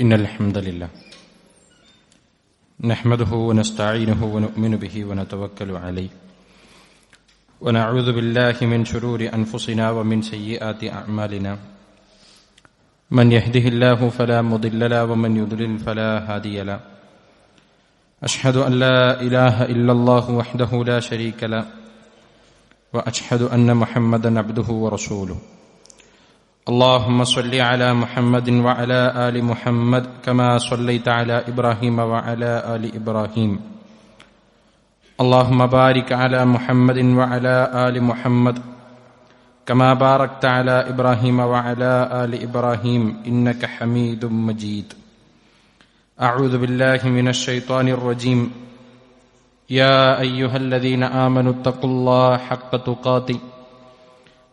إن الحمد لله نحمده ونستعينه ونؤمن به ونتوكل عليه ونعوذ بالله من شرور أنفسنا ومن سيئات أعمالنا من يهده الله فلا مضل له ومن يضلل فلا هادي له أشهد أن لا إله إلا الله وحده لا شريك له وأشهد أن محمدا عبده ورسوله اللهم صل على محمد وعلى آل محمد كما صليت على إبراهيم وعلى آل إبراهيم اللهم بارك على محمد وعلى آل محمد كما باركت على إبراهيم وعلى آل إبراهيم إنك حميد مجيد أعوذ بالله من الشيطان الرجيم يا أيها الذين آمنوا اتقوا الله حق تقاته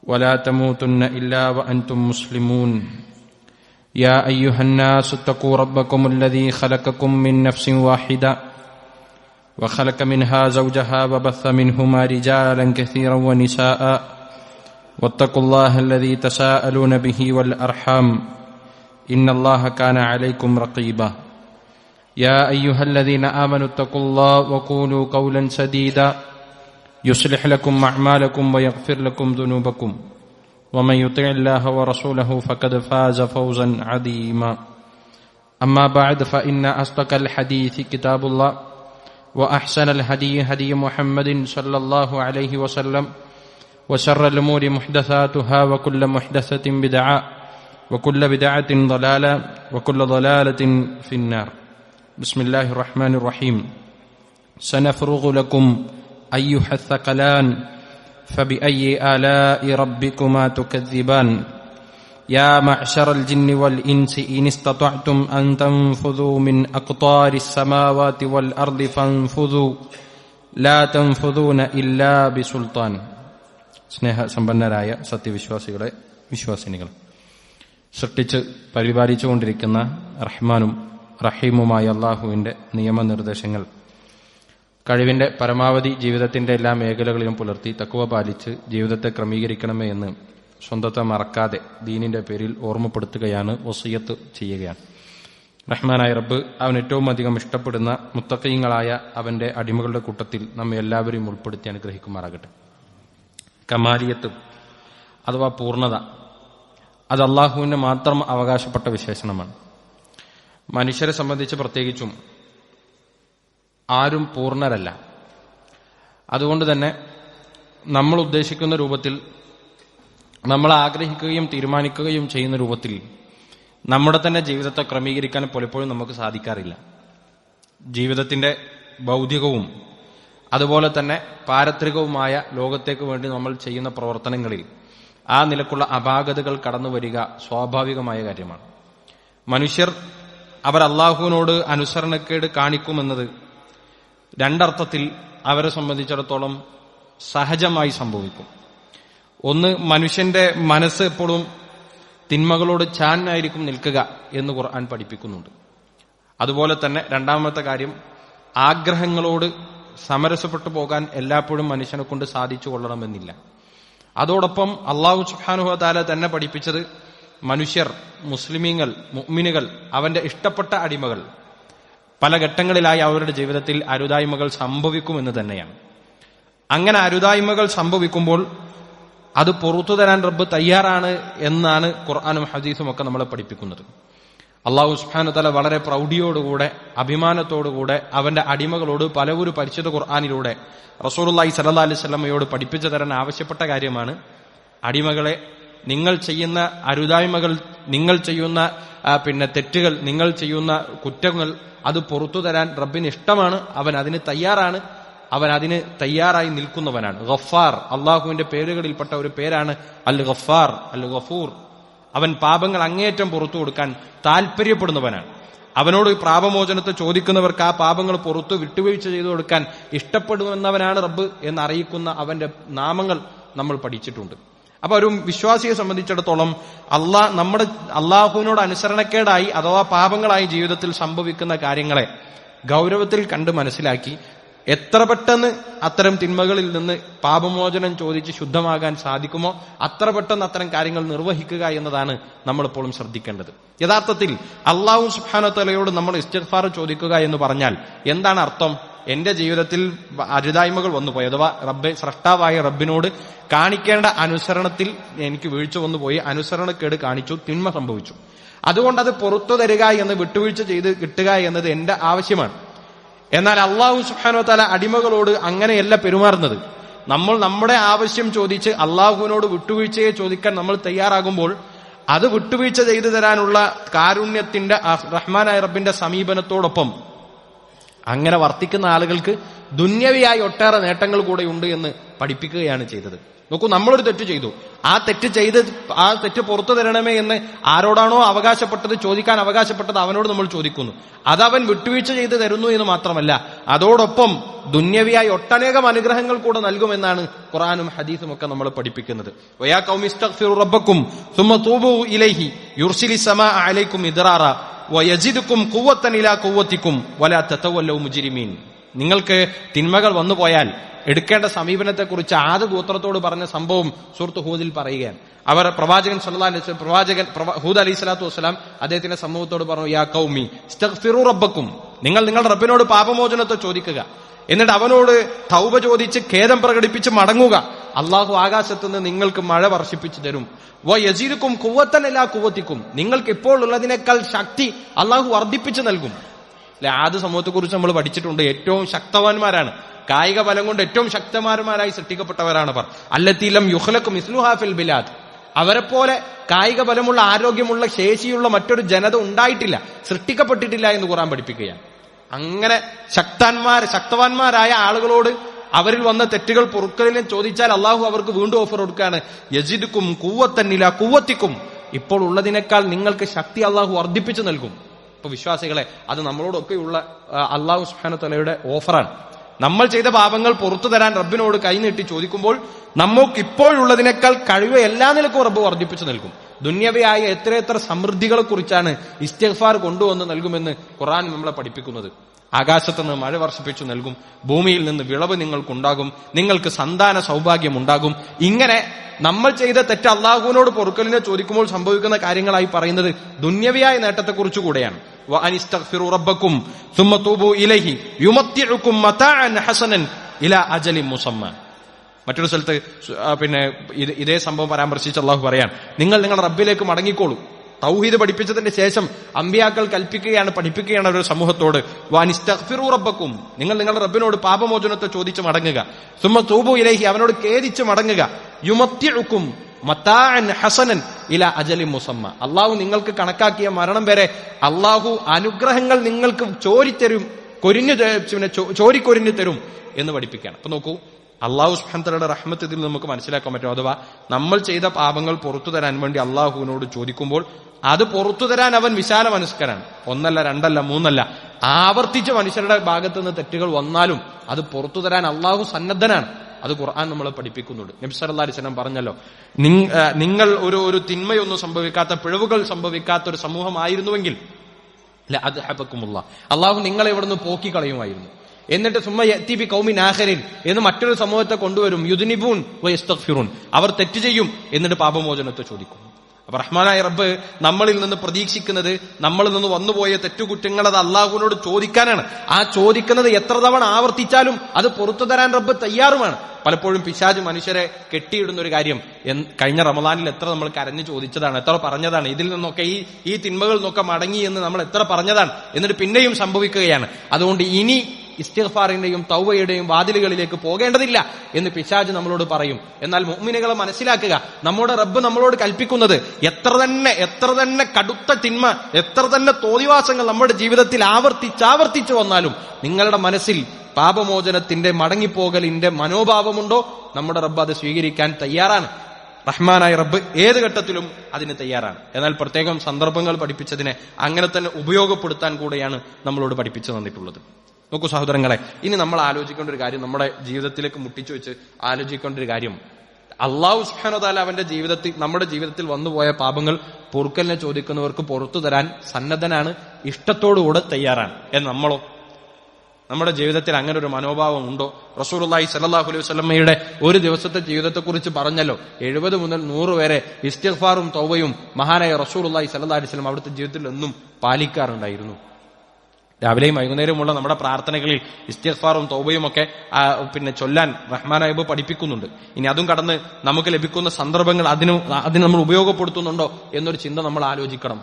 ولا تموتن إلا وأنتم مسلمون يا أيها الناس اتقوا ربكم الذي خلقكم من نفس واحدة وخلق منها زوجها وبث منهما رجالا كثيرا ونساء واتقوا الله الذي تساءلون به والأرحام إن الله كان عليكم رقيبا يا أيها الذين آمنوا اتقوا الله وقولوا قولا سديدا يصلح لكم أعمالكم ويغفر لكم ذنوبكم ومن يطع الله ورسوله فقد فاز فوزا عظيما أما بعد فإن أصدق الحديث كتاب الله وأحسن الهدي هدي محمد صلى الله عليه وسلم وشر الأمور محدثاتها وكل محدثة بدعة وكل بدعة ضلالة وكل ضلالة في النار بسم الله الرحمن الرحيم سنفرغ لكم أيها الثقلان فبأي آلاء ربكما تكذبان يا معشر الجن والإنس إن استطعتم أن تنفذوا من أقطار السماوات والأرض فانفذوا لا تنفذون إلا بسلطان സ്നേഹസമ്പന്നരായ സത്യവിശ്വാസികളെ വിശ്വാസിനികളെ, സൃഷ്ടിച്ച് പരിപാലിച്ചുകൊണ്ടിരിക്കുന്ന റഹ്മാനും റഹീമുമായ അള്ളാഹുവിൻ്റെ നിയമനിർദ്ദേശങ്ങൾ കഴിവിൻ്റെ പരമാവധി ജീവിതത്തിൻ്റെ എല്ലാ മേഖലകളിലും പുലർത്തി തഖ്വ പാലിച്ച് ജീവിതത്തെ ക്രമീകരിക്കണമേ എന്ന് സ്വന്തത്തെ മറക്കാതെ ദീനിൻ്റെ പേരിൽ ഓർമ്മപ്പെടുത്തുകയാണ്, വസിയത്ത് ചെയ്യുകയാണ്. റഹ്മാനായ റബ്ബ് അവൻ ഏറ്റവും അധികം ഇഷ്ടപ്പെടുന്ന മുത്തഖീങ്ങളായ അവൻ്റെ അടിമകളുടെ കൂട്ടത്തിൽ നമ്മെ എല്ലാവരെയും ഉൾപ്പെടുത്തി അനുഗ്രഹിക്കുമാറാകട്ടെ. കമാലിയത്ത് അഥവാ പൂർണ്ണത, അത് അള്ളാഹുവിന് മാത്രം അവകാശപ്പെട്ട വിശേഷണമാണ്. മനുഷ്യരെ സംബന്ധിച്ച് പ്രത്യേകിച്ചും ആരും പൂർണ്ണരല്ല. അതുകൊണ്ട് തന്നെ നമ്മൾ ഉദ്ദേശിക്കുന്ന രൂപത്തിൽ, നമ്മൾ ആഗ്രഹിക്കുകയും തീരുമാനിക്കുകയും ചെയ്യുന്ന രൂപത്തിൽ നമ്മുടെ തന്നെ ജീവിതത്തെ ക്രമീകരിക്കാൻ പലപ്പോഴും നമുക്ക് സാധിക്കാറില്ല. ജീവിതത്തിന്റെ ഭൗതികവും അതുപോലെ തന്നെ പാരത്രികവുമായ ലോകത്തേക്ക് വേണ്ടി നമ്മൾ ചെയ്യുന്ന പ്രവർത്തനങ്ങളിൽ ആ നിലക്കുള്ള അപാകതകൾ കടന്നു വരിക സ്വാഭാവികമായ കാര്യമാണ്. മനുഷ്യർ അവർ അള്ളാഹുവിനോട് അനുസരണക്കേട് കാണിക്കുമെന്നത് രണ്ടർത്ഥത്തിൽ അവരെ സംബന്ധിച്ചിടത്തോളം സഹജമായി സംഭവിക്കും. ഒന്ന്, മനുഷ്യന്റെ മനസ്സ് എപ്പോഴും തിന്മകളോട് ചാനായിരിക്കും നിൽക്കുക എന്ന് ഖുർആൻ പഠിപ്പിക്കുന്നുണ്ട്. അതുപോലെ തന്നെ രണ്ടാമത്തെ കാര്യം, ആഗ്രഹങ്ങളോട് സമരസപ്പെട്ടു പോകാൻ എല്ലായ്പ്പോഴും മനുഷ്യനെ കൊണ്ട് സാധിച്ചു കൊള്ളണമെന്നില്ല. അതോടൊപ്പം അള്ളാഹു സുബ്ഹാനഹു വ തആല തന്നെ പഠിപ്പിച്ചത് മനുഷ്യർ, മുസ്ലിമീങ്ങൾ, മുഅ്മിനുകൾ, അവന്റെ ഇഷ്ടപ്പെട്ട അടിമകൾ പല ഘട്ടങ്ങളിലായി അവരുടെ ജീവിതത്തിൽ അരുതായ്മകൾ സംഭവിക്കുമെന്ന് തന്നെയാണ്. അങ്ങനെ അരുതായ്മകൾ സംഭവിക്കുമ്പോൾ അത് പുറത്തു തരാൻ റബ്ബ് തയ്യാറാണ് എന്നാണ് ഖുർആനും ഹദീസും ഒക്കെ നമ്മളെ പഠിപ്പിക്കുന്നത്. അല്ലാഹു സുബ്ഹാനഹു വ തആല വളരെ പ്രൗഢിയോടുകൂടെ അഭിമാനത്തോടുകൂടെ അവന്റെ അടിമകളോട് പലവരും പരിശുദ്ധ ഖുർആനിലൂടെ റസൂലുള്ളാഹി സ്വല്ലല്ലാഹു അലൈഹി വസല്ലമയോട് പഠിപ്പിച്ചു തരാൻ ആവശ്യപ്പെട്ട കാര്യമാണ്, അടിമകളെ, നിങ്ങൾ ചെയ്യുന്ന അരുതായ്മകൾ, നിങ്ങൾ ചെയ്യുന്ന തെറ്റുകൾ, നിങ്ങൾ ചെയ്യുന്ന കുറ്റങ്ങൾ അത് പുറത്തു തരാൻ റബ്ബിന് ഇഷ്ടമാണ്. അവൻ അതിന് തയ്യാറാണ്. അവൻ അതിന് തയ്യാറായി നിൽക്കുന്നവനാണ്. ഗഫാർ, അള്ളാഹുവിന്റെ പേരുകളിൽപ്പെട്ട ഒരു പേരാണ് അൽ ഗഫാർ, അൽ ഗഫൂർ. അവൻ പാപങ്ങൾ അങ്ങേയറ്റം പുറത്തു കൊടുക്കാൻ താല്പര്യപ്പെടുന്നവനാണ്. അവനോട് പാപമോചനത്തെ ചോദിക്കുന്നവർക്ക് ആ പാപങ്ങൾ പുറത്തു വിട്ടുവീഴ്ച ചെയ്തു കൊടുക്കാൻ ഇഷ്ടപ്പെടുന്നവനാണ് റബ്ബ് എന്നറിയിക്കുന്ന അവന്റെ നാമങ്ങൾ നമ്മൾ പഠിച്ചിട്ടുണ്ട്. അപ്പൊ ഒരു വിശ്വാസിയെ സംബന്ധിച്ചിടത്തോളം നമ്മുടെ അള്ളാഹുവിനോട് അനുസരണക്കേടായി അഥവാ പാപങ്ങളായി ജീവിതത്തിൽ സംഭവിക്കുന്ന കാര്യങ്ങളെ ഗൗരവത്തിൽ കണ്ട് മനസ്സിലാക്കി എത്ര പെട്ടെന്ന് അത്തരം തിന്മകളിൽ നിന്ന് പാപമോചനം ചോദിച്ച് ശുദ്ധമാകാൻ സാധിക്കുമോ അത്ര പെട്ടെന്ന് അത്തരം കാര്യങ്ങൾ നിർവഹിക്കുക എന്നതാണ് നമ്മളെപ്പോഴും ശ്രദ്ധിക്കേണ്ടത്. യഥാർത്ഥത്തിൽ അല്ലാഹു സുബ്ഹാനഹു വ തആലയോട് നമ്മൾ ഇസ്തിഗ്ഫാർ ചോദിക്കുക എന്ന് പറഞ്ഞാൽ എന്താണ് അർത്ഥം? എന്റെ ജീവിതത്തിൽ അരുതായ്മകൾ വന്നുപോയി, അഥവാ സ്രഷ്ടാവായ റബ്ബിനോട് കാണിക്കേണ്ട അനുസരണത്തിൽ എനിക്ക് വീഴ്ച വന്നുപോയി, അനുസരണക്കേട് കാണിച്ചു, തിന്മ സംഭവിച്ചു. അതുകൊണ്ട് അത് പുറത്തു തരിക എന്ന്, വിട്ടുവീഴ്ച ചെയ്ത് കിട്ടുക എന്നത് എന്റെ ആവശ്യമാണ്. എന്നാൽ അല്ലാഹു സുബ്ഹാനഹു വ തആല അടിമകളോട് അങ്ങനെയല്ല പെരുമാറുന്നത്. നമ്മൾ നമ്മുടെ ആവശ്യം ചോദിച്ച് അല്ലാഹുവിനോട് വിട്ടുവീഴ്ചയെ ചോദിക്കാൻ നമ്മൾ തയ്യാറാകുമ്പോൾ അത് വിട്ടുവീഴ്ച ചെയ്തു തരാനുള്ള കാരുണ്യത്തിന്റെ റഹ്മാനായ റബ്ബിന്റെ സമീപനത്തോടൊപ്പം അങ്ങനെ വർത്തിക്കുന്ന ആളുകൾക്ക് ദുന്യവിയായി ഒട്ടേറെ നേട്ടങ്ങൾ കൂടെ ഉണ്ട് എന്ന് പഠിപ്പിക്കുകയാണ് ചെയ്തത്. നോക്കൂ, നമ്മളൊരു തെറ്റ് ചെയ്തു, ആ തെറ്റ് പുറത്തു തരണമേ എന്ന് ആരോടാണോ അവകാശപ്പെട്ടത്, ചോദിക്കാൻ അവകാശപ്പെട്ടത്, അവനോട് നമ്മൾ ചോദിക്കുന്നു. അതവൻ വിട്ടുവീഴ്ച ചെയ്ത് തരുന്നു എന്ന് മാത്രമല്ല, അതോടൊപ്പം ദുന്യവിയായി ഒട്ടനേകം അനുഗ്രഹങ്ങൾ കൂടെ നൽകുമെന്നാണ് ഖുർആനും ഹദീസും ഒക്കെ നമ്മൾ പഠിപ്പിക്കുന്നത്. വയാ ഖൗമി ഇസ്തഗ്ഫിറു റബ്ബക്കും സുമ്മ തൂബു ഇലൈഹി യുർസിലിസ് സമാഅ അലൈക്കും ഇദ്റാറ വയസിദുക്കും ഖുവ്വത്തൻ ഇലാ ഖുവ്വത്തിക്കും വലാ തതവല്ലൗ മുജ്രിമീൻ. നിങ്ങൾക്ക് തിന്മകൾ വന്നുപോയാൽ എടുക്കേണ്ട സമീപനത്തെക്കുറിച്ച് ആദ് ഗോത്രത്തോട് പറഞ്ഞ സംഭവം സൂറത്ത് ഹൂദിൽ പറയുകയാണ്. അവർ പ്രവാചകൻ സല്ലല്ലാഹു അലൈഹി വസല്ലം ഹൂദ് അലൈഹി സ്വലാത്തു വസ്സലാം അദ്ദേഹത്തിന്റെ സമൂഹത്തോട് പറഞ്ഞു, യാ ഖൗമി ഇസ്തഗ്ഫിറു റബ്ബക്കും, നിങ്ങൾ നിങ്ങളുടെ റബ്ബിനോട് പാപമോചനത്തെ ചോദിക്കുക, എന്നിട്ട് അവനോട് തൗബ ചോദിച്ച് ഖേദം പ്രകടിപ്പിച്ച് മടങ്ങുക. അള്ളാഹു ആകാശത്തുനിന്ന് നിങ്ങൾക്ക് മഴ വർഷിപ്പിച്ചു തരും. വയസീദുക്കും ഖുവ്വത്തൻ ഇലാ ഖുവ്വത്തിക്കും, നിങ്ങൾക്ക് ഇപ്പോൾ ഉള്ളതിനേക്കാൾ ശക്തി അള്ളാഹു വർദ്ധിപ്പിച്ചു നൽകും. അല്ലെ, ആദ് സമൂഹത്തെക്കുറിച്ച് നമ്മൾ പഠിച്ചിട്ടുണ്ട്. ഏറ്റവും ശക്തവാന്മാരാണ്, കായിക ബലം കൊണ്ട് ഏറ്റവും ശക്തന്മാരുമായി സൃഷ്ടിക്കപ്പെട്ടവരാണ് അവർ. അല്ലത്തീലം യുഖ്ലഖു മിസ്ലുഹാ ഫിൽ ബിലാദ്, അവരെപ്പോലെ കായിക ബലമുള്ള, ആരോഗ്യമുള്ള, ശേഷിയുള്ള മറ്റൊരു ജനത ഉണ്ടായിട്ടില്ല, സൃഷ്ടിക്കപ്പെട്ടിട്ടില്ല എന്ന് ഖുർആൻ പഠിപ്പിക്കുകയാണ്. അങ്ങനെ ശക്തവാന്മാരായ ആളുകളോട് അവരിൽ വന്ന തെറ്റുകൾ പൊറുക്കലിനെ ചോദിച്ചാൽ അള്ളാഹു അവർക്ക് വീണ്ടും ഓഫർ കൊടുക്കുകയാണ്, യസിദുക്കും ഖുവ്വത്തൻ ഇലാ ഖുവ്വത്തിക്കും, ഇപ്പോൾ ഉള്ളതിനേക്കാൾ നിങ്ങൾക്ക് ശക്തി അള്ളാഹു വർദ്ധിപ്പിച്ചു നൽകും. ഇപ്പൊ വിശ്വാസികളെ, അത് നമ്മളോടൊക്കെയുള്ള അള്ളാഹു സുബ്ഹാനഹു വ തആലയുടെ ഓഫറാണ്. നമ്മൾ ചെയ്ത പാപങ്ങൾ പുറത്തു തരാൻ റബ്ബിനോട് കൈനീട്ടി ചോദിക്കുമ്പോൾ നമുക്ക് ഇപ്പോഴുള്ളതിനേക്കാൾ കഴിവ് എല്ലാ നിലക്കും റബ്ബ് വർദ്ധിപ്പിച്ചു നൽകും. ദുന്യവയായ എത്രയെത്ര സമൃദ്ധികളെ കുറിച്ചാണ് ഇസ്തിഗ്ഫാർ കൊണ്ടുവന്ന് നൽകുമെന്ന് ഖുർആൻ നമ്മളെ പഠിപ്പിക്കുന്നത്. ആകാശത്തുനിന്ന് മഴ വർഷിപ്പിച്ചു നൽകും, ഭൂമിയിൽ നിന്ന് വിളവ് നിങ്ങൾക്കുണ്ടാകും, നിങ്ങൾക്ക് സന്താന സൗഭാഗ്യം ഉണ്ടാകും. ഇങ്ങനെ നമ്മൾ ചെയ്ത തെറ്റ് അള്ളാഹുവിനോട് പൊറുക്കലിനെ ചോദിക്കുമ്പോൾ സംഭവിക്കുന്ന കാര്യങ്ങളായി പറയുന്നത് ദുന്യവിയായ നേട്ടത്തെക്കുറിച്ച് കൂടെയാണ്. വഅനിസ്തഗ്ഫിറു റബ്ബക്കും സുമ്മ തൂബു ഇലൈഹി യുമത്തിഉകും മതാഅൻ ഹസനൻ ഇലാ അജലിൻ മുസമ്മ. മറ്റൊരു സ്ഥലത്ത് ഇതേ സംഭവം പരാമർശിച്ച് അള്ളാഹു പറയാൻ, നിങ്ങൾ നിങ്ങളുടെ റബ്ബിലേക്ക് മടങ്ങിക്കോളൂ. തൗഹീദ് പഠിപ്പിച്ചതിന്റെ ശേഷം അമ്പിയാക്കൾ പഠിപ്പിക്കുകയാണ് ഒരു സമൂഹത്തോട്, വഅനിസ്തഗ്ഫിറു റബ്ബക്കും, നിങ്ങൾ നിങ്ങളുടെ റബ്ബിനോട് പാപമോചനത്തെ ചോദിച്ച് മടങ്ങുക. സുമ്മ തൂബു ഇലൈഹി, അവനോട് ഖേദിച്ച് മടങ്ങുക. യുമത്തിഉകും മതാഅൻ ഹസനൻ ഇലാ അജലിൻ മുസമ്മ, അള്ളാഹു നിങ്ങൾക്ക് കണക്കാക്കിയ മരണം വരെ അള്ളാഹു അനുഗ്രഹങ്ങൾ നിങ്ങൾക്ക് ചോരിക്കൊരിഞ്ഞു തരും എന്ന് പഠിപ്പിക്കുകയാണ്. അപ്പൊ നോക്കൂ, അള്ളാഹു സുബ്ഹാനഹു വ തആലയുടെ റഹ്മത്ത് ഇതിൽ നമുക്ക് മനസ്സിലാക്കാൻ പറ്റും. അഥവാ നമ്മൾ ചെയ്ത പാപങ്ങൾ പുറത്തു തരാൻ വേണ്ടി അള്ളാഹുവിനോട് ചോദിക്കുമ്പോൾ അത് പുറത്തു തരാൻ അവൻ വിശാല മനസ്കരാണ്. ഒന്നല്ല, രണ്ടല്ല, മൂന്നല്ല, ആവർത്തിച്ച് മനുഷ്യരുടെ ഭാഗത്ത് നിന്ന് തെറ്റുകൾ വന്നാലും അത് പുറത്തു തരാൻ അള്ളാഹു സന്നദ്ധനാണ്. അത് ഖുർആൻ നമ്മളെ പഠിപ്പിക്കുന്നുണ്ട്. നബി സല്ലല്ലാഹു അലൈഹി വസല്ലം പറഞ്ഞല്ലോ, നിങ്ങൾ ഒരു തിന്മയൊന്നും സംഭവിക്കാത്ത, പിഴവുകൾ സംഭവിക്കാത്ത ഒരു സമൂഹമായിരുന്നുവെങ്കിൽ ലഅദ്ഹബകുമുല്ലാഹ്, അള്ളാഹു നിങ്ങളെ ഇവിടുന്ന് പോക്കിക്കളയുമായിരുന്നു. എന്നിട്ട് സുമ്മ യഅതി ബി ഖൗമിൻ ആഖിരിൻ എന്ന് മറ്റൊരു സമൂഹത്തെ കൊണ്ടുവരും. യുദ്നിബൂൻ വയസ്തഗ്ഫിറൂൻ, അവർ തെറ്റ് ചെയ്യും എന്നിട്ട് പാപമോചനത്തെ ചോദിക്കും. അപ്പൊ റഹ്മാനായ റബ്ബ് നമ്മളിൽ നിന്ന് പ്രതീക്ഷിക്കുന്നത്, നമ്മളിൽ നിന്ന് വന്നുപോയ തെറ്റുകുറ്റങ്ങൾ അത് അള്ളാഹുവിനോട് ചോദിക്കാനാണ്. ആ ചോദിക്കുന്നത് എത്ര തവണ ആവർത്തിച്ചാലും അത് പുറത്തു തരാൻ റബ്ബ് തയ്യാറുമാണ്. പലപ്പോഴും പിശാച് മനുഷ്യരെ കെട്ടിയിടുന്ന ഒരു കാര്യം, കഴിഞ്ഞ റമദാനിൽ എത്ര നമ്മൾ കരഞ്ഞു ചോദിച്ചതാണ്, എത്ര പറഞ്ഞതാണ്, ഇതിൽ നിന്നൊക്കെ ഈ തിന്മകളിൽ നിന്നൊക്കെ മടങ്ങി എന്ന് നമ്മൾ എത്ര പറഞ്ഞതാണ്, എന്നിട്ട് പിന്നെയും സംഭവിക്കുകയാണ്. അതുകൊണ്ട് ഇനി ഇസ്തിഗ്ഫാറിന്റെയും തൗബയുടെയും വാതിലുകളിലേക്ക് പോകേണ്ടതില്ല എന്ന് പിശാച് നമ്മളോട് പറയും. എന്നാൽ മുഅ്മിനുകളെ മനസ്സിലാക്കുക, നമ്മുടെ റബ്ബ് നമ്മളോട് കൽപ്പിക്കുന്നത് എത്ര തന്നെ കടുത്ത തിന്മ, എത്ര തന്നെ തോന്നിവാസങ്ങൾ നമ്മുടെ ജീവിതത്തിൽ ആവർത്തിച്ച് വന്നാലും നിങ്ങളുടെ മനസ്സിൽ പാപമോചനത്തിന്റെ, മടങ്ങിപ്പോകലിന്റെ മനോഭാവമുണ്ടോ, നമ്മുടെ റബ്ബ് അത് സ്വീകരിക്കാൻ തയ്യാറാണ്. റഹ്മാനായ റബ്ബ് ഏത് ഘട്ടത്തിലും അതിന് തയ്യാറാണ്. എന്നാൽ പ്രത്യേകം സന്ദർഭങ്ങൾ പഠിപ്പിച്ചതിനെ അങ്ങനെ തന്നെ ഉപയോഗപ്പെടുത്താൻ കൂടെയാണ് നമ്മളോട് പഠിപ്പിച്ചു തന്നിട്ടുള്ളത്. നോക്കൂ സഹോദരങ്ങളെ, ഇനി നമ്മൾ ആലോചിക്കേണ്ട ഒരു കാര്യം, നമ്മുടെ ജീവിതത്തിലേക്ക് മുട്ടിച്ചു വെച്ച് ആലോചിക്കേണ്ട ഒരു കാര്യം, അല്ലാഹു സുബ്ഹാനഹു വ തആല നമ്മുടെ ജീവിതത്തിൽ വന്നുപോയ പാപങ്ങൾ പൊറുക്കലിനെ ചോദിക്കുന്നവർക്ക് പുറത്തു തരാൻ സന്നദ്ധനാണ്, ഇഷ്ടത്തോടുകൂടെ തയ്യാറാണ്. നമ്മളോ നമ്മുടെ ജീവിതത്തിൽ അങ്ങനെ ഒരു മനോഭാവം ഉണ്ടോ? റസൂലുള്ളാഹി സ്വല്ലല്ലാഹു അലൈഹി വസല്ലമയുടെ ഒരു ദിവസത്തെ ജീവിതത്തെക്കുറിച്ച് പറഞ്ഞല്ലോ, 70 മുതൽ 100 വരെ ഇസ്തിഗ്ഫാറും തൗബയും മഹാനായ റസൂലുള്ളാഹി സ്വല്ലല്ലാഹു അലൈഹി വസല്ലം അവിടുത്തെ ജീവിതത്തിൽ എന്നും പാലിക്കാറുണ്ടായിരുന്നു. രാവിലെയും വൈകുന്നേരമുള്ള നമ്മുടെ പ്രാർത്ഥനകളിൽ ഇസ്തിഗ്ഫാറും തൗബയും ഒക്കെ ചൊല്ലാൻ റഹ്മാനായബ് പഠിപ്പിക്കുന്നുണ്ട്. ഇനി അതും കടന്ന് നമുക്ക് ലഭിക്കുന്ന സന്ദർഭങ്ങൾ അതിന് നമ്മൾ ഉപയോഗപ്പെടുത്തുന്നുണ്ടോ എന്നൊരു ചിന്ത നമ്മൾ ആലോചിക്കണം.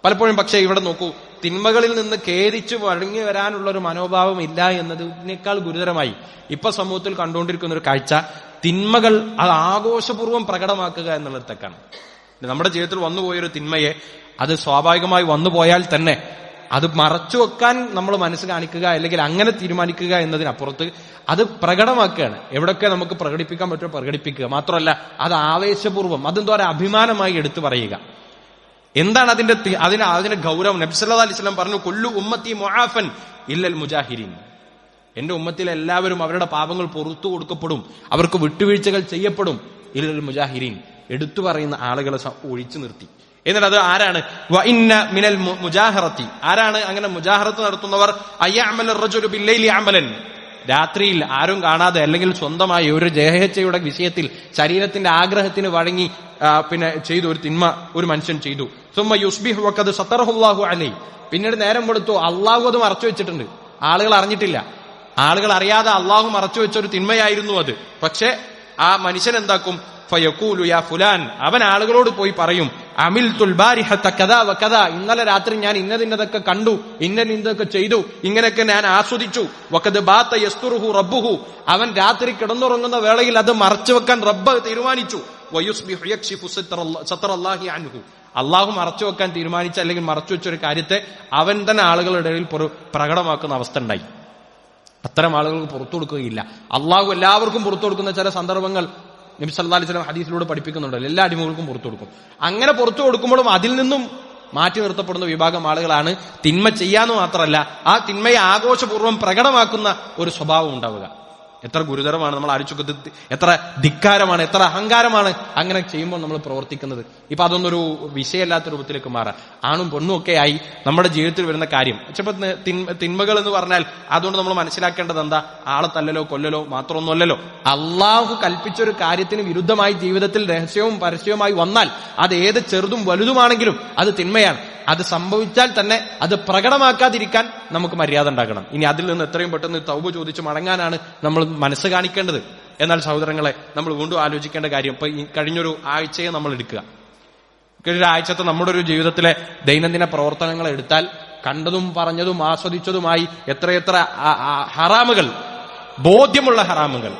പലപ്പോഴും പക്ഷേ ഇവിടെ നോക്കൂ, തിന്മകളിൽ നിന്ന് ഖേദിച്ചു വഴങ്ങി വരാനുള്ള ഒരു മനോഭാവം ഇല്ല എന്നതിനേക്കാൾ ഗുരുതരമായി ഇപ്പൊ സമൂഹത്തിൽ കണ്ടുകൊണ്ടിരിക്കുന്ന ഒരു കാഴ്ച, തിന്മകൾ അത് ആഘോഷപൂർവ്വം പ്രകടമാക്കുക എന്നുള്ളതൊക്കെയാണ്. നമ്മുടെ ജീവിതത്തിൽ വന്നുപോയൊരു തിന്മയെ അത് സ്വാഭാവികമായി വന്നുപോയാൽ തന്നെ അത് മറച്ചു വെക്കാൻ നമ്മൾ മനസ്സ് കാണിക്കുക, അല്ലെങ്കിൽ അങ്ങനെ തീരുമാനിക്കുക എന്നതിനപ്പുറത്ത് അത് പ്രകടമാക്കുകയാണ്. എവിടെയൊക്കെ നമുക്ക് പ്രകടിപ്പിക്കാൻ പറ്റുമോ പ്രകടിപ്പിക്കുക. മാത്രമല്ല അത് ആവേശപൂർവ്വം, അതെന്തോ അഭിമാനമായി എടുത്തു പറയുക. എന്താണ് അതിന്റെ ഗൗരവം? നബി സല്ലല്ലാഹു അലൈഹി വസല്ലം പറഞ്ഞു, കുല്ലു ഉമ്മത്തി മുആഫൻ ഇല്ലൽ മുജാഹിരീൻ. എന്റെ ഉമ്മത്തിലെ എല്ലാവരും അവരുടെ പാപങ്ങൾ പുറത്തു കൊടുക്കപ്പെടും, അവർക്ക് വിട്ടുവീഴ്ചകൾ ചെയ്യപ്പെടും. ഇല്ലൽ മുജാഹിരീൻ, എടുത്തു പറയുന്ന ആളുകളെ ഒഴിച്ചു നിർത്തി. എന്നിട്ട് അത് ആരാണ്? വ ഇന്ന മിനൽ മുജാഹറത്തി, ആരാണ് അങ്ങനെ മുജാഹറത്ത് നടത്തുന്നവർ? അയ്യഅമല റജുലു ബില്ലൈലി അമലൻ, രാത്രിയിൽ ആരും കാണാതെ അല്ലെങ്കിൽ സ്വന്തമായി ഒരു ദേഹേച്ഛയുടെ വിഷയത്തിൽ ശരീരത്തിന്റെ ആഗ്രഹത്തിന് വഴങ്ങി ചെയ്തു ഒരു തിന്മ ഒരു മനുഷ്യൻ ചെയ്തു. സുമ്മ യുസ്ബിഹു വഖദ് സതറഹുല്ലാഹു അലൈഹി, പിന്നീട് നേരം കൊടുത്തു അള്ളാഹു അത് മറച്ചു വെച്ചിട്ടുണ്ട്, ആളുകൾ അറിഞ്ഞിട്ടില്ല, ആളുകൾ അറിയാതെ അള്ളാഹു മറച്ചു വെച്ച ഒരു തിന്മയായിരുന്നു അത്. പക്ഷെ ആ മനുഷ്യൻ എന്താക്കും? ഫയഖൂലു യാ ഫുലാൻ, അവൻ ആളുകളോട് പോയി പറയും, അമിൽതുൽ ബാരിഹത കദാ വ കദാ, ഇന്നലെ രാത്രി ഞാൻ ഇന്നതൊക്കെ കണ്ടു, ഇന്നതൊക്കെ ചെയ്തു, ഇങ്ങനെയൊക്കെ ഞാൻ ആസ്വദിച്ചു. വഖദ് ബാത യസ്തുറുഹു റബ്ബുഹു, അവൻ രാത്രി കിടന്നുറങ്ങുന്ന വേളയിൽ അത് മറച്ചു വെക്കാൻ റബ്ബ് തീരുമാനിച്ചു. വയുസ്ബിഹു യക്ഷിഫു സത്തറല്ലാഹി അൻഹു, അള്ളാഹു മറച്ചു വെക്കാൻ തീരുമാനിച്ച അല്ലെങ്കിൽ മറച്ചു വെച്ചൊരു കാര്യത്തെ അവൻ തന്നെ ആളുകളുടെ ഇടയിൽ പ്രകടമാക്കുന്ന അവസ്ഥ ഉണ്ടായി. അത്തരം ആളുകൾക്ക് പുറത്തു കൊടുക്കുകയില്ല. അള്ളാഹു എല്ലാവർക്കും പുറത്തു കൊടുക്കുന്ന ചില സന്ദർഭങ്ങൾ നബി സല്ലല്ലാഹു അലൈഹി വസല്ലം ഹദീസിലൂടെ പഠിപ്പിക്കുന്നുണ്ടല്ലോ, എല്ലാ അടിമകൾക്കും പുറത്തു കൊടുക്കും. അങ്ങനെ പുറത്തു കൊടുക്കുമ്പോഴും അതിൽ നിന്നും മാറ്റി നിർത്തപ്പെടുന്ന വിഭാഗം ആളുകളാണ് തിന്മ ചെയ്യാന്ന് മാത്രമല്ല ആ തിന്മയെ ആഘോഷപൂർവ്വം പ്രകടമാക്കുന്ന ഒരു സ്വഭാവം ഉണ്ടാവുക. എത്ര ഗുരുതരമാണ്, നമ്മൾ ആലോചിക്കുന്നത് എത്ര ധിക്കാരമാണ്, എത്ര അഹങ്കാരമാണ് അങ്ങനെ ചെയ്യുമ്പോൾ നമ്മൾ പ്രവർത്തിക്കുന്നത്. ഇപ്പൊ അതൊന്നൊരു വിഷയമല്ലാത്ത രൂപത്തിലേക്ക് മാറാം. ആണും പെണ്ണും ഒക്കെ ആയി നമ്മുടെ ജീവിതത്തിൽ വരുന്ന കാര്യം. ചിലപ്പോൾ തിന്മകൾ എന്ന് പറഞ്ഞാൽ അതുകൊണ്ട് നമ്മൾ മനസ്സിലാക്കേണ്ടത് എന്താ? ആളെ തല്ലലോ കൊല്ലലോ മാത്രമൊന്നുമല്ലല്ലോ. അള്ളാഹു കൽപ്പിച്ചൊരു കാര്യത്തിന് വിരുദ്ധമായി ജീവിതത്തിൽ രഹസ്യവും പരസ്യവുമായി വന്നാൽ അത് ഏത് ചെറുതും വലുതുമാണെങ്കിലും അത് തിന്മയാണ്. അത് സംഭവിച്ചാൽ തന്നെ അത് പ്രകടമാക്കാതിരിക്കാൻ നമുക്ക് മര്യാദ ഉണ്ടാകണം. ഇനി അതിൽ നിന്ന് എത്രയും പെട്ടെന്ന് തൗബ ചോദിച്ച് മടങ്ങാനാണ് നമ്മൾ മനസ്സ് കാണിക്കേണ്ടത്. എന്നാൽ സഹോദരങ്ങളെ, നമ്മൾ വീണ്ടും ആലോചിക്കേണ്ട കാര്യം, ഇപ്പൊ ഈ കഴിഞ്ഞൊരു ആഴ്ചയെ നമ്മൾ എടുക്കുക. കഴിഞ്ഞൊരു ആഴ്ചത്തെ നമ്മുടെ ഒരു ജീവിതത്തിലെ ദൈനംദിന പ്രവർത്തനങ്ങൾ എടുത്താൽ കണ്ടതും പറഞ്ഞതും ആസ്വദിച്ചതുമായി എത്രയെത്ര ഹറാമുകൾ, ബോധ്യമുള്ള ഹറാമുകൾ,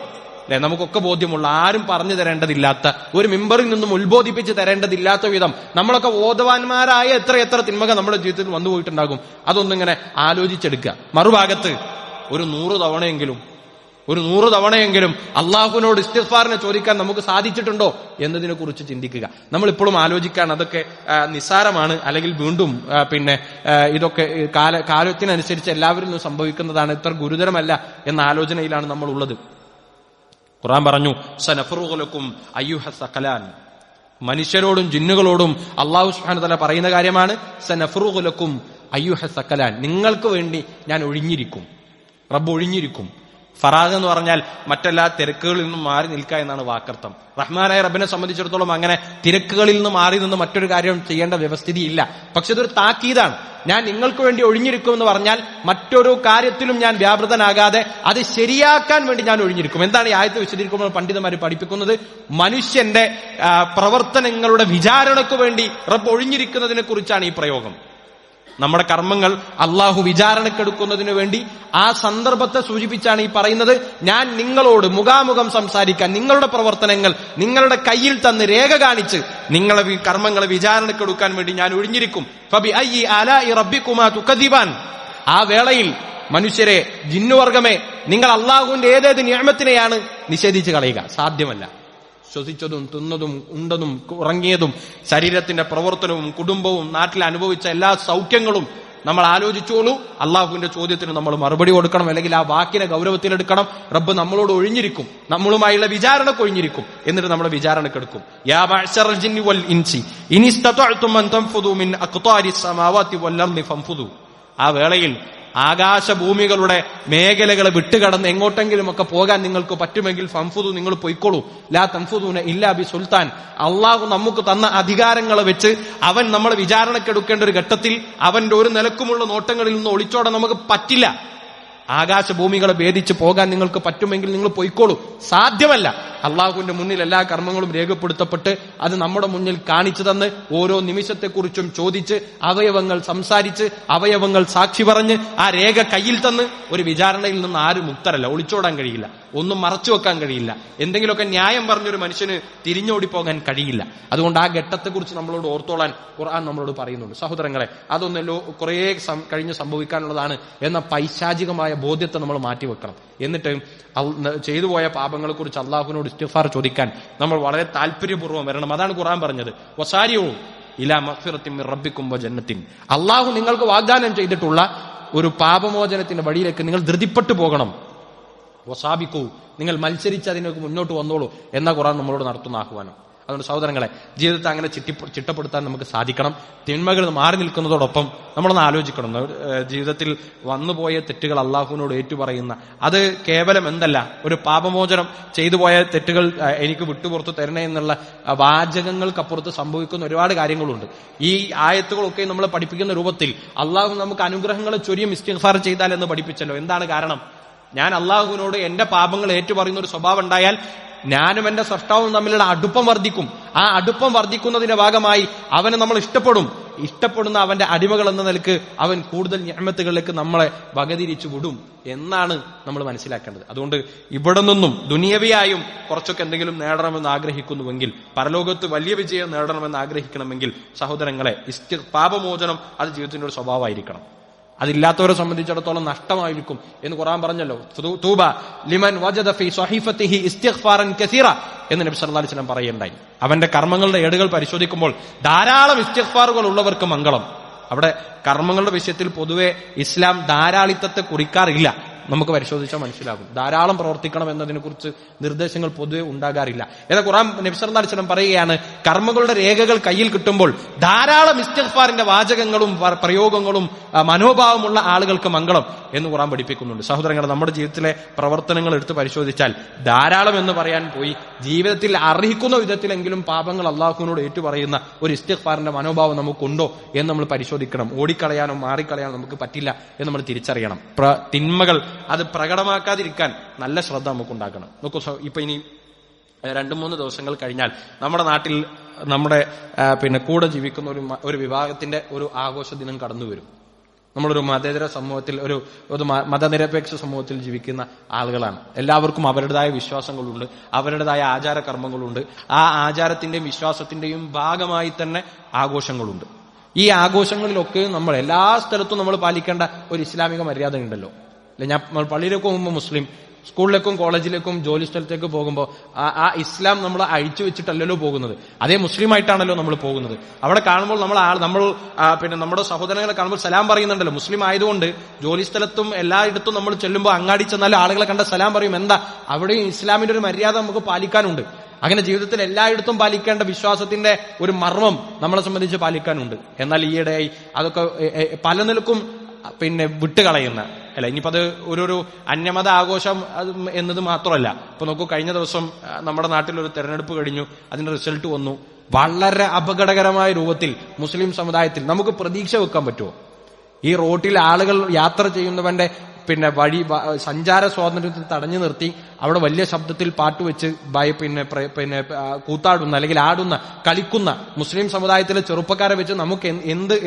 അല്ലെ? നമുക്കൊക്കെ ബോധ്യമുള്ള, ആരും പറഞ്ഞു തരേണ്ടതില്ലാത്ത, ഒരു മിമ്പറിൽ നിന്നും ഉത്ബോധിപ്പിച്ച് തരേണ്ടതില്ലാത്ത വിധം നമ്മളൊക്കെ ബോധവാന്മാരായ എത്ര തിന്മകൾ നമ്മുടെ ജീവിതത്തിൽ വന്നുപോയിട്ടുണ്ടാകും. അതൊന്നിങ്ങനെ ആലോചിച്ചെടുക്കുക. മറുഭാഗത്ത് ഒരു 100 തവണയെങ്കിലും അള്ളാഹുവിനോട് ഇസ്തിഗ്ഫാറിനെ ചോദിക്കാൻ നമുക്ക് സാധിച്ചിട്ടുണ്ടോ എന്നതിനെ കുറിച്ച് ചിന്തിക്കുക. നമ്മളിപ്പോഴും ആലോചിക്കാൻ അതൊക്കെ നിസ്സാരമാണ്, അല്ലെങ്കിൽ വീണ്ടും ഇതൊക്കെ കാലത്തിനനുസരിച്ച് എല്ലാവരിലും സംഭവിക്കുന്നതാണ്, ഇത്ര ഗുരുതരമല്ല എന്ന ആലോചനയിലാണ് നമ്മൾ ഉള്ളത്. ഖുർആൻ പറഞ്ഞു, സനഫ്റുഗു ലക്കും അയ്യുഹ സഖലാൻ, മനുഷ്യരോടും ജിന്നുകളോടും അല്ലാഹു സുബ്ഹാനഹു വ തആല പറയുന്ന കാര്യമാണ്. സനഫ്റുഗു ലക്കും അയ്യുഹ സഖലാൻ, നിങ്ങൾക്ക് വേണ്ടി ഞാൻ ഒഴിഞ്ഞിരിക്കും, റബ്ബ് ഒഴിഞ്ഞിരിക്കും. ഫറാഗ് എന്ന് പറഞ്ഞാൽ മറ്റെല്ലാ തിരക്കുകളിൽ നിന്നും മാറി നിൽക്കുക എന്നാണ് വാക്കർത്ഥം. റഹ്മാനായ റബ്ബിനെ സംബന്ധിച്ചിടത്തോളം അങ്ങനെ തിരക്കുകളിൽ നിന്ന് മാറി നിന്ന് മറ്റൊരു കാര്യം ചെയ്യേണ്ട വ്യവസ്ഥിതിയില്ല. പക്ഷെ ഇതൊരു താക്കീതാണ്. ഞാൻ നിങ്ങൾക്ക് വേണ്ടി ഒഴിഞ്ഞിരിക്കുമെന്ന് പറഞ്ഞാൽ മറ്റൊരു കാര്യത്തിലും ഞാൻ വ്യാപൃതനാകാതെ അത് ശരിയാക്കാൻ വേണ്ടി ഞാൻ ഒഴിഞ്ഞിരിക്കും. എന്താണ് ഈ ആയത്ത് വിശദീകരിക്കുമ്പോൾ പണ്ഡിതന്മാർ പഠിപ്പിക്കുന്നത്? മനുഷ്യന്റെ പ്രവർത്തനങ്ങളുടെ വിചാരണയ്ക്ക് വേണ്ടി റബ്ബ് ഒഴിഞ്ഞിരിക്കുന്നതിനെ കുറിച്ചാണ് ഈ പ്രയോഗം. നമ്മുടെ കർമ്മങ്ങൾ അള്ളാഹു വിചാരണക്കെടുക്കുന്നതിനു വേണ്ടി ആ സന്ദർഭത്തെ സൂചിപ്പിച്ചാണ് ഈ പറയുന്നത്. ഞാൻ നിങ്ങളോട് മുഖാമുഖം സംസാരിക്കാൻ, നിങ്ങളുടെ പ്രവർത്തനങ്ങൾ നിങ്ങളുടെ കയ്യിൽ തന്ന് രേഖ കാണിച്ച് നിങ്ങളെ കർമ്മങ്ങളെ വിചാരണക്കെടുക്കാൻ വേണ്ടി ഞാൻ ഒഴിഞ്ഞിരിക്കും. ഫബി അയ്യി ആലാഇ റബ്ബികുമാ തുകദിബാൻ, ആ വേളയിൽ മനുഷ്യരെ, ജിന്നുവർഗമേ, നിങ്ങൾ അള്ളാഹുവിന്റെ ഏതേത് നിഅമത്തിനെയാണ് നിഷേധിച്ച് കളയുക? സാധ്യമല്ല. ശ്വസിച്ചതും തിന്നതും ഉണ്ടതും ഉറങ്ങിയതും ശരീരത്തിന്റെ പ്രവർത്തനവും കുടുംബവും നാട്ടിൽ അനുഭവിച്ച എല്ലാ സൗഖ്യങ്ങളും നമ്മൾ ആലോചിച്ചോളൂ. അള്ളാഹുവിന്റെ ചോദ്യത്തിന് നമ്മൾ മറുപടി കൊടുക്കണം, അല്ലെങ്കിൽ ആ വാക്കിനെ ഗൗരവത്തിലെടുക്കണം. റബ്ബ് നമ്മളോട് ഒഴിഞ്ഞിരിക്കും, നമ്മളുമായുള്ള വിചാരണക്ക് ഒഴിഞ്ഞിരിക്കും. എന്നിട്ട് നമ്മുടെ വിചാരണക്കെടുക്കും. യാ മഅ്ശറൽ ജിന്നി വൽ ഇൻസി ഇൻ ഇസ്തതഅ്തും അൻ തൻഫുദു മിൻ അഖ്താരി സ്സമാവാതി വൽ അർളി ഫൻഫുദു. ആ വേളയിൽ ആകാശഭൂമികളുടെ മേഖലകളെ വിട്ടുകടന്ന് എങ്ങോട്ടെങ്കിലുമൊക്കെ പോകാൻ നിങ്ങൾക്ക് പറ്റുമെങ്കിൽ ഫംഫുദു, നിങ്ങൾ പൊയ്ക്കോളൂ. ലാ തൻഫുദൂന ഇല്ലാ ബി സുൽത്താൻ. അള്ളാഹു നമുക്ക് തന്ന അധികാരങ്ങളെ വെച്ച് അവൻ നമ്മളെ വിചാരണക്കെടുക്കേണ്ട ഒരു ഘട്ടത്തിൽ അവന്റെ ഒരു നിലക്കുമുള്ള നോട്ടങ്ങളിൽ നിന്ന് ഒളിച്ചോടാൻ നമുക്ക് പറ്റില്ല. ആകാശഭൂമികളെ ഭേദിച്ച് പോകാൻ നിങ്ങൾക്ക് പറ്റുമെങ്കിൽ നിങ്ങൾ പൊയ്ക്കോളൂ. സാധ്യമല്ല. അള്ളാഹുവിന്റെ മുന്നിൽ എല്ലാ കർമ്മങ്ങളും രേഖപ്പെടുത്തപ്പെട്ട് അത് നമ്മുടെ മുന്നിൽ കാണിച്ചു തന്ന് ഓരോ നിമിഷത്തെക്കുറിച്ചും ചോദിച്ച് അവയവങ്ങൾ സംസാരിച്ച് അവയവങ്ങൾ സാക്ഷി പറഞ്ഞ് ആ രേഖ കയ്യിൽ തന്ന് ഒരു വിചാരണയിൽ നിന്ന് ആരും മുക്തരല്ല. ഒളിച്ചോടാൻ കഴിയില്ല, ഒന്നും മറച്ചു വെക്കാൻ കഴിയില്ല, എന്തെങ്കിലുമൊക്കെ ന്യായം പറഞ്ഞൊരു മനുഷ്യന് തിരിഞ്ഞോടിപ്പോകാൻ കഴിയില്ല. അതുകൊണ്ട് ആ ഘട്ടത്തെക്കുറിച്ച് നമ്മളോട് ഓർത്തോളാൻ ഖുർആൻ നമ്മളോട് പറയുന്നുണ്ട്. സഹോദരങ്ങളെ, അതൊന്നല്ലോ കുറേ കഴിഞ്ഞ് സംഭവിക്കാനുള്ളതാണ് എന്ന പൈശാചികമായ ബോധ്യത്തെ നമ്മൾ മാറ്റിവെക്കണം. എന്നിട്ട് ചെയ്തുപോയ പാപങ്ങളെ കുറിച്ച് അള്ളാഹുവിനോട് ഇസ്തിഗ്ഫാർ ചോദിക്കാൻ നമ്മൾ വളരെ താല്പര്യപൂർവ്വം വരണം. അതാണ് ഖുർആൻ പറഞ്ഞത്, വസാരിഊ ഇലാ മഗ്ഫിറത്തിൻ മിർ റബ്ബിക്കും വജന്നത്തിൻ. അള്ളാഹു നിങ്ങൾക്ക് വാഗ്ദാനം ചെയ്തിട്ടുള്ള ഒരു പാപമോചനത്തിന്റെ വഴിയിലേക്ക് നിങ്ങൾ ധൃതിപ്പെട്ടു പോകണം. വസാബിക്കൂ, നിങ്ങൾ മത്സരിച്ച് അതിനൊക്കെ മുന്നോട്ട് വന്നോളൂ എന്ന ഖുർആൻ നമ്മളോട് നടത്തുന്ന ആഹ്വാനം. അതുകൊണ്ട് സഹോദരങ്ങളെ, ജീവിതത്തെ അങ്ങനെ ചിട്ടപ്പെടുത്താൻ നമുക്ക് സാധിക്കണം. തിന്മകൾ മാറി നിൽക്കുന്നതോടൊപ്പം നമ്മളൊന്ന് ആലോചിക്കണം. ജീവിതത്തിൽ വന്നുപോയ തെറ്റുകൾ അള്ളാഹുവിനോട് ഏറ്റുപറയുന്ന, അത് കേവലം എന്തല്ല, ഒരു പാപമോചനം ചെയ്തുപോയ തെറ്റുകൾ എനിക്ക് വിട്ടുപുറത്ത് തരണേ എന്നുള്ള വാചകങ്ങൾക്കപ്പുറത്ത് സംഭവിക്കുന്ന ഒരുപാട് കാര്യങ്ങളുണ്ട്. ഈ ആയത്തുകളൊക്കെ നമ്മൾ പഠിപ്പിക്കുന്ന രൂപത്തിൽ അള്ളാഹു നമുക്ക് അനുഗ്രഹങ്ങളെ ചൊരിയും ഇസ്തിഗ്ഫാർ ചെയ്താൽ എന്ന് പഠിപ്പിച്ചല്ലോ. എന്താണ് കാരണം? ഞാൻ അള്ളാഹുവിനോട് എന്റെ പാപങ്ങൾ ഏറ്റുപറയുന്ന ഒരു സ്വഭാവം ഉണ്ടായാൽ ഞാനും എന്റെ സൃഷ്ടാവും തമ്മിലുള്ള അടുപ്പം വർദ്ധിക്കും. ആ അടുപ്പം വർദ്ധിക്കുന്നതിന്റെ ഭാഗമായി അവനെ നമ്മൾ ഇഷ്ടപ്പെടുന്ന അവന്റെ അടിമകൾ എന്ന നിലക്ക് അവൻ കൂടുതൽ നിഅമത്തുകളിലേക്ക് നമ്മളെ വകതിരിച്ചു വിടും എന്നാണ് നമ്മൾ മനസ്സിലാക്കേണ്ടത്. അതുകൊണ്ട് ഇവിടെ നിന്നും ദുനിയവിയായും കുറച്ചൊക്കെ എന്തെങ്കിലും നേടണമെന്ന് ആഗ്രഹിക്കുന്നുവെങ്കിൽ, പരലോകത്ത് വലിയ വിജയം നേടണമെന്ന് ആഗ്രഹിക്കണമെങ്കിൽ സഹോദരങ്ങളെ, പാപമോചനം അത് ജീവിതത്തിന്റെ ഒരു സ്വഭാവമായിരിക്കണം. അതില്ലാത്തവരെ സംബന്ധിച്ചിടത്തോളം നഷ്ടമായിരിക്കും എന്ന് ഖുർആൻ പറഞ്ഞല്ലോ. തൂബ ലിമൻ വജദ ഫീ സ്വഹീഫത്തിഹി ഇസ്തിഗ്ഫാറൻ കസീറ എന്ന് നബി സല്ലല്ലാഹു അലൈഹി വസല്ലം പറയുണ്ടായി. അവന്റെ കർമ്മങ്ങളുടെ ഏടുകൾ പരിശോധിക്കുമ്പോൾ ധാരാളം ഇസ്തിഗ്ഫാറുകൾ ഉള്ളവർക്ക് മംഗളം. അവിടെ കർമ്മങ്ങളുടെ വിഷയത്തിൽ പൊതുവെ ഇസ്ലാം ധാരാളിത്തത്തെ കുറിക്കാറില്ല. നമുക്ക് പരിശോധിച്ചാൽ മനസ്സിലാകും. ധാരാളം പ്രവർത്തിക്കണം എന്നതിനെ കുറിച്ച് നിർദ്ദേശങ്ങൾ പൊതുവെ ഉണ്ടാകാറില്ല. എന്നാൽ ഖുർആൻ നബി സല്ലല്ലാഹു അലൈഹി വസല്ലം പറയുകയാണ്, കർമ്മങ്ങളുടെ രേഖകൾ കയ്യിൽ കിട്ടുമ്പോൾ ധാരാളം ഇസ്തിഗ്ഫാറിന്റെ വാചകങ്ങളും പ്രയോഗങ്ങളും മനോഭാവമുള്ള ആളുകൾക്ക് മംഗളം എന്ന് ഖുർആൻ പഠിപ്പിക്കുന്നുണ്ട്. സഹോദരങ്ങളെ, നമ്മുടെ ജീവിതത്തിലെ പ്രവർത്തനങ്ങൾ എടുത്ത് പരിശോധിച്ചാൽ ധാരാളം എന്ന് പറയാൻ പോയി ജീവിതത്തിൽ അർഹിക്കുന്ന വിധത്തിലെങ്കിലും പാപങ്ങൾ അള്ളാഹുവിനോട് ഏറ്റുപറയുന്ന ഒരു ഇസ്തിഗ്ഫാറിന്റെ മനോഭാവം നമുക്കുണ്ടോ എന്ന് നമ്മൾ പരിശോധിക്കണം. ഓടിക്കളയാനോ മാറിക്കളയാനോ നമുക്ക് പറ്റില്ല എന്ന് നമ്മൾ തിരിച്ചറിയണം. തിന്മകൾ അത് പ്രകടമാക്കാതിരിക്കാൻ നല്ല ശ്രദ്ധ നമുക്കുണ്ടാക്കണം. നോക്കൂ, ഇപ്പൊ ഇനി 2-3 ദിവസങ്ങൾ കഴിഞ്ഞാൽ നമ്മുടെ നാട്ടിൽ നമ്മുടെ കൂടെ ജീവിക്കുന്ന ഒരു വിഭാഗത്തിന്റെ ഒരു ആഘോഷ ദിനം കടന്നു വരും. നമ്മളൊരു മതേതര സമൂഹത്തിൽ, ഒരു മതനിരപേക്ഷ സമൂഹത്തിൽ ജീവിക്കുന്ന ആളുകളാണ്. എല്ലാവർക്കും അവരുടേതായ വിശ്വാസങ്ങളുണ്ട്, അവരുടേതായ ആചാരകർമ്മങ്ങളുണ്ട്. ആ ആചാരത്തിന്റെയും വിശ്വാസത്തിന്റെയും ഭാഗമായി തന്നെ ആഘോഷങ്ങളുണ്ട്. ഈ ആഘോഷങ്ങളിലൊക്കെ നമ്മൾ എല്ലാ സ്ഥലത്തും നമ്മൾ പാലിക്കേണ്ട ഒരു ഇസ്ലാമിക മര്യാദ ഉണ്ടല്ലോ. നമ്മൾ പള്ളിയിലേക്ക് പോകുമ്പോൾ മുസ്ലിം, സ്കൂളിലേക്കും കോളേജിലേക്കും ജോലി സ്ഥലത്തേക്ക് പോകുമ്പോൾ ആ ഇസ്ലാം നമ്മൾ അഴിച്ചു വെച്ചിട്ടല്ലല്ലോ പോകുന്നത്. അതേ മുസ്ലിം ആയിട്ടാണല്ലോ നമ്മൾ പോകുന്നത്. അവിടെ കാണുമ്പോൾ നമ്മൾ നമ്മുടെ സഹോദരങ്ങളെ കാണുമ്പോൾ സലാം പറയുന്നുണ്ടല്ലോ. മുസ്ലിം ആയതുകൊണ്ട് ജോലി സ്ഥലത്തും എല്ലായിടത്തും നമ്മൾ ചെല്ലുമ്പോൾ അങ്ങാടി ചെന്നാലും ആളുകളെ കണ്ട സലാം പറയും. എന്താ? അവിടെയും ഇസ്ലാമിന്റെ ഒരു മര്യാദ നമുക്ക് പാലിക്കാനുണ്ട്. അങ്ങനെ ജീവിതത്തിൽ എല്ലായിടത്തും പാലിക്കേണ്ട വിശ്വാസത്തിന്റെ ഒരു മർമ്മം നമ്മളെ സംബന്ധിച്ച് പാലിക്കാനുണ്ട്. എന്നാൽ ഈയിടെയായി അതൊക്കെ പല നിലക്കും വിട്ടുകളയുന്ന അല്ല. ഇനിയിപ്പോ അത് ഒരു അന്യമത ആഘോഷം എന്നത് മാത്രമല്ല. ഇപ്പൊ നോക്കൂ, കഴിഞ്ഞ ദിവസം നമ്മുടെ നാട്ടിൽ ഒരു തെരഞ്ഞെടുപ്പ് കഴിഞ്ഞു, അതിന്റെ റിസൾട്ട് വന്നു. വളരെ അപകടകരമായ രൂപത്തിൽ മുസ്ലിം സമുദായത്തിൽ നമുക്ക് പ്രതീക്ഷ വെക്കാൻ പറ്റുമോ? ഈ റോട്ടിൽ ആളുകൾ യാത്ര ചെയ്യുന്നവന്റെ സഞ്ചാര സ്വാതന്ത്ര്യത്തിൽ തടഞ്ഞു നിർത്തി അവിടെ വലിയ ശബ്ദത്തിൽ പാട്ടുവെച്ച് കൂത്താടുന്ന അല്ലെങ്കിൽ ആടുന്ന കളിക്കുന്ന മുസ്ലിം സമുദായത്തിലെ ചെറുപ്പക്കാരെ വെച്ച് നമുക്ക്